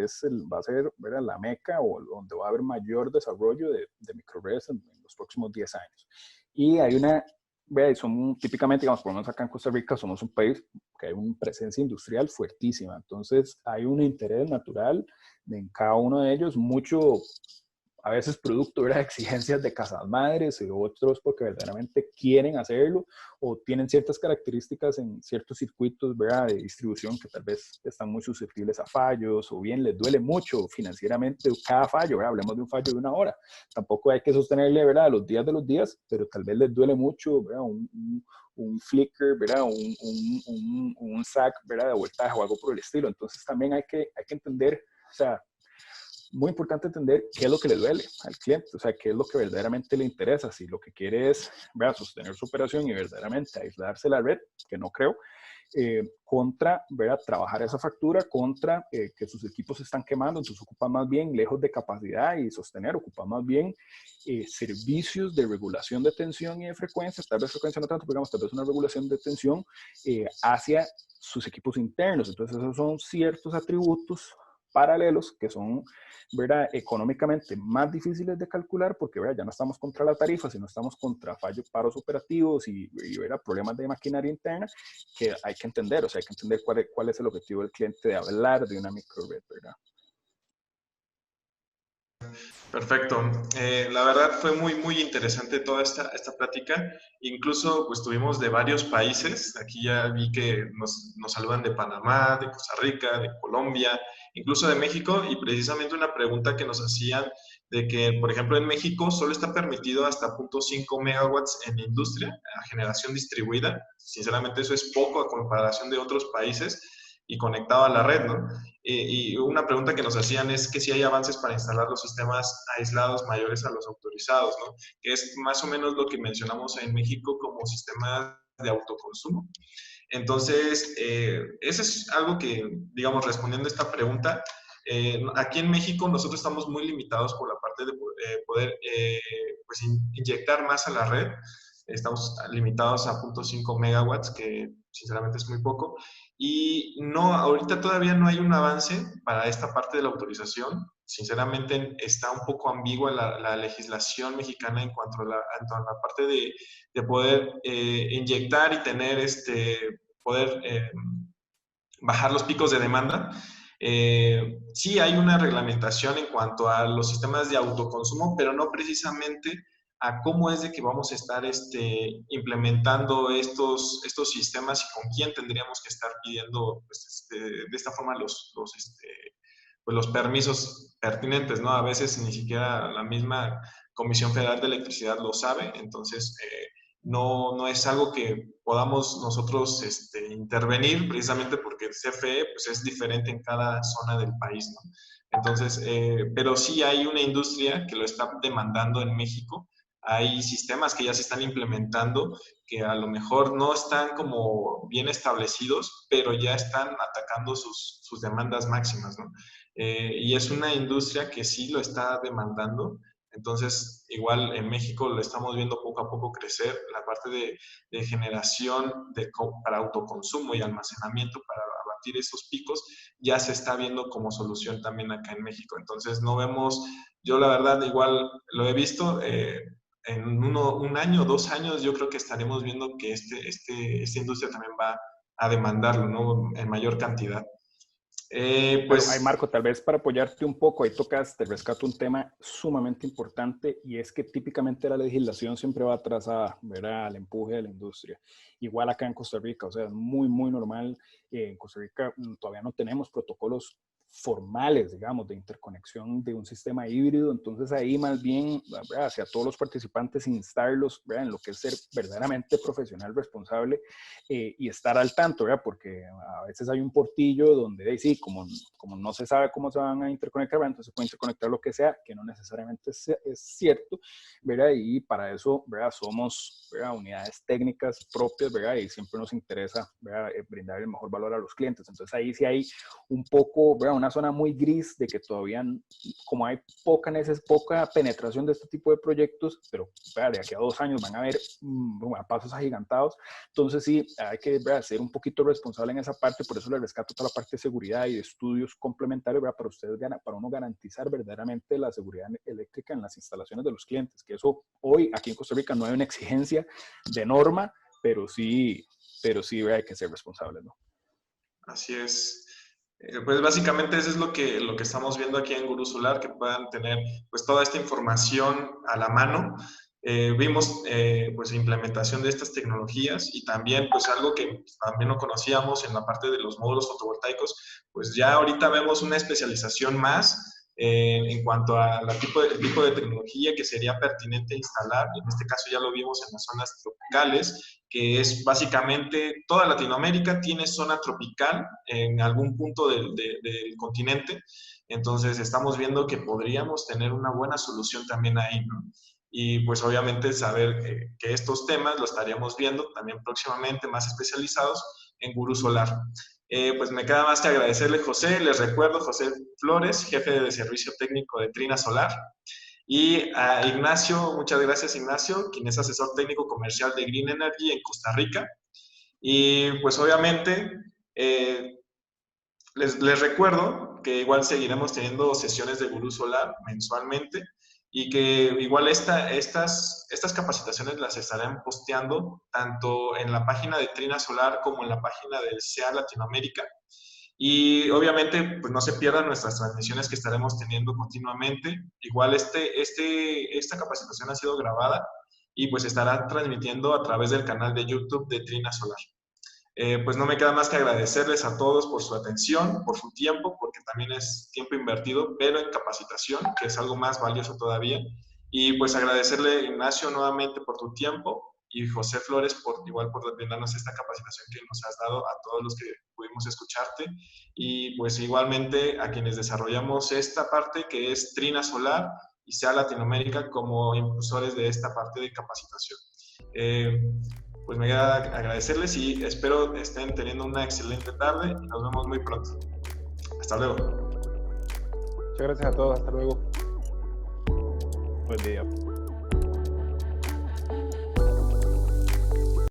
va a ser, ¿verdad? La meca o donde va a haber mayor desarrollo de microredes en los próximos 10 años. Y hay ¿verdad? Son típicamente, digamos, por lo menos acá en Costa Rica, somos un país que hay una presencia industrial fuertísima. Entonces, hay un interés natural en cada uno de ellos, mucho a veces producto, ¿verdad? De exigencias de casas madres y otros porque verdaderamente quieren hacerlo o tienen ciertas características en ciertos circuitos, ¿verdad? De distribución que tal vez están muy susceptibles a fallos o bien les duele mucho financieramente cada fallo, ¿verdad? Hablemos de un fallo de una hora. Tampoco hay que sostenerle, ¿verdad? Los días, pero tal vez les duele mucho, ¿verdad? Un flicker, ¿verdad? Un sac, ¿verdad? De voltaje o algo por el estilo. Entonces también hay que entender, o sea, muy importante entender qué es lo que le duele al cliente, o sea, qué es lo que verdaderamente le interesa. Si lo que quiere es, ¿verdad? Sostener su operación y verdaderamente aislarse la red, que no creo, contra, ¿verdad? Trabajar esa factura, contra que sus equipos se están quemando, entonces ocupan más bien, lejos de capacidad y sostener, ocupan más bien servicios de regulación de tensión y de frecuencia, tal vez frecuencia no tanto, pero digamos, tal vez una regulación de tensión hacia sus equipos internos. Entonces esos son ciertos atributos paralelos que son, ¿verdad? Económicamente más difíciles de calcular porque, ¿verdad? Ya no estamos contra la tarifa, sino estamos contra fallos, paros operativos y ¿verdad? Problemas de maquinaria interna que hay que entender, o sea, hay que entender cuál es el objetivo del cliente de hablar de una microred, ¿verdad? Perfecto. La verdad fue muy interesante toda esta plática. Incluso pues tuvimos de varios países. Aquí ya vi que nos saludan de Panamá, de Costa Rica, de Colombia, incluso de México. Y precisamente una pregunta que nos hacían de que, por ejemplo, en México solo está permitido hasta 0.5 megawatts en industria, a generación distribuida. Sinceramente eso es poco a comparación de otros países y conectado a la red, ¿no? Y una pregunta que nos hacían es que si hay avances para instalar los sistemas aislados mayores a los autorizados, ¿no? Que es más o menos lo que mencionamos en México como sistemas de autoconsumo. Entonces, eso es algo que, digamos, respondiendo a esta pregunta, aquí en México nosotros estamos muy limitados por la parte de poder pues inyectar más a la red. Estamos limitados a 0.5 megawatts, que sinceramente es muy poco. Y no, ahorita todavía no hay un avance para esta parte de la autorización. Sinceramente está un poco ambigua la legislación mexicana en cuanto a la parte de poder inyectar y tener poder bajar los picos de demanda. Sí hay una reglamentación en cuanto a los sistemas de autoconsumo, pero no precisamente a cómo es de que vamos a estar implementando estos sistemas y con quién tendríamos que estar pidiendo pues, de esta forma pues los permisos pertinentes, ¿no? A veces ni siquiera la misma Comisión Federal de Electricidad lo sabe, entonces no es algo que podamos nosotros intervenir precisamente porque el CFE pues, es diferente en cada zona del país, ¿no? Entonces, pero sí hay una industria que lo está demandando en México. Hay sistemas que ya se están implementando que a lo mejor no están como bien establecidos, pero ya están atacando sus demandas máximas, ¿no? Y es una industria que sí lo está demandando. Entonces, igual en México lo estamos viendo poco a poco crecer, la parte de generación para autoconsumo y almacenamiento para abatir esos picos, ya se está viendo como solución también acá en México. Entonces, no vemos, yo la verdad igual lo he visto, en un año, 2 años, yo creo que estaremos viendo que esta industria también va a demandarlo, ¿no? En mayor cantidad. Pero ahí, Marco, tal vez para apoyarte un poco, ahí te rescato un tema sumamente importante y es que típicamente la legislación siempre va atrasada, ¿verdad?, al empuje de la industria. Igual acá en Costa Rica, o sea, es muy, muy normal. En Costa Rica todavía no tenemos protocolos formales, digamos, de interconexión de un sistema híbrido. Entonces ahí más bien, ¿verdad?, hacia todos los participantes instarlos, ¿verdad?, en lo que es ser verdaderamente profesional, responsable y estar al tanto, ¿verdad?, porque a veces hay un portillo donde sí, como no se sabe cómo se van a interconectar, ¿verdad?, entonces se puede interconectar lo que sea, que no necesariamente es cierto, ¿verdad?, y para eso, ¿verdad?, somos, ¿verdad?, unidades técnicas propias, ¿verdad?, y siempre nos interesa, ¿verdad?, brindar el mejor valor a los clientes. Entonces ahí sí hay un poco, ¿verdad?, una zona muy gris de que todavía, como hay poca penetración de este tipo de proyectos, pero ¿verdad?, de aquí a 2 años van a haber pasos agigantados. Entonces sí, hay que, ¿verdad?, ser un poquito responsable en esa parte. Por eso le rescato toda la parte de seguridad y de estudios complementarios, ¿verdad?, para ustedes, para uno garantizar verdaderamente la seguridad eléctrica en las instalaciones de los clientes, que eso hoy aquí en Costa Rica no hay una exigencia de norma, pero sí, ¿verdad?, hay que ser responsables, ¿no? Así es. Pues básicamente eso es lo que estamos viendo aquí en Gurú Solar, que puedan tener pues toda esta información a la mano. Vimos pues implementación de estas tecnologías y también pues algo que también no conocíamos en la parte de los módulos fotovoltaicos, pues ya ahorita vemos una especialización más en cuanto al tipo de tecnología que sería pertinente instalar. En este caso ya lo vimos en las zonas tropicales, que es básicamente toda Latinoamérica tiene zona tropical en algún punto del continente. Entonces estamos viendo que podríamos tener una buena solución también ahí, ¿no? Y pues obviamente saber que estos temas lo estaríamos viendo también próximamente más especializados en Gurú Solar. Pues me queda más que agradecerle, José. Les recuerdo, José Flores, jefe de servicio técnico de Trina Solar. Y a Ignacio, muchas gracias Ignacio, quien es asesor técnico comercial de Green Energy en Costa Rica. Y pues obviamente les recuerdo que igual seguiremos teniendo sesiones de Gurú Solar mensualmente y que igual estas capacitaciones las estarán posteando tanto en la página de Trina Solar como en la página del CEA Latinoamérica. Y obviamente, pues no se pierdan nuestras transmisiones que estaremos teniendo continuamente. Igual esta capacitación ha sido grabada y pues estará transmitiendo a través del canal de YouTube de Trina Solar. Pues no me queda más que agradecerles a todos por su atención, por su tiempo, porque también es tiempo invertido, pero en capacitación, que es algo más valioso todavía. Y pues agradecerle, Ignacio, nuevamente por tu tiempo y José Flores por brindarnos esta capacitación que nos has dado a todos los que pudimos escucharte. Y pues igualmente a quienes desarrollamos esta parte que es Trina Solar y CEA Latinoamérica como impulsores de esta parte de capacitación. Pues me queda agradecerles y espero estén teniendo una excelente tarde y nos vemos muy pronto. Hasta luego. Muchas gracias a todos, hasta luego. Buen día.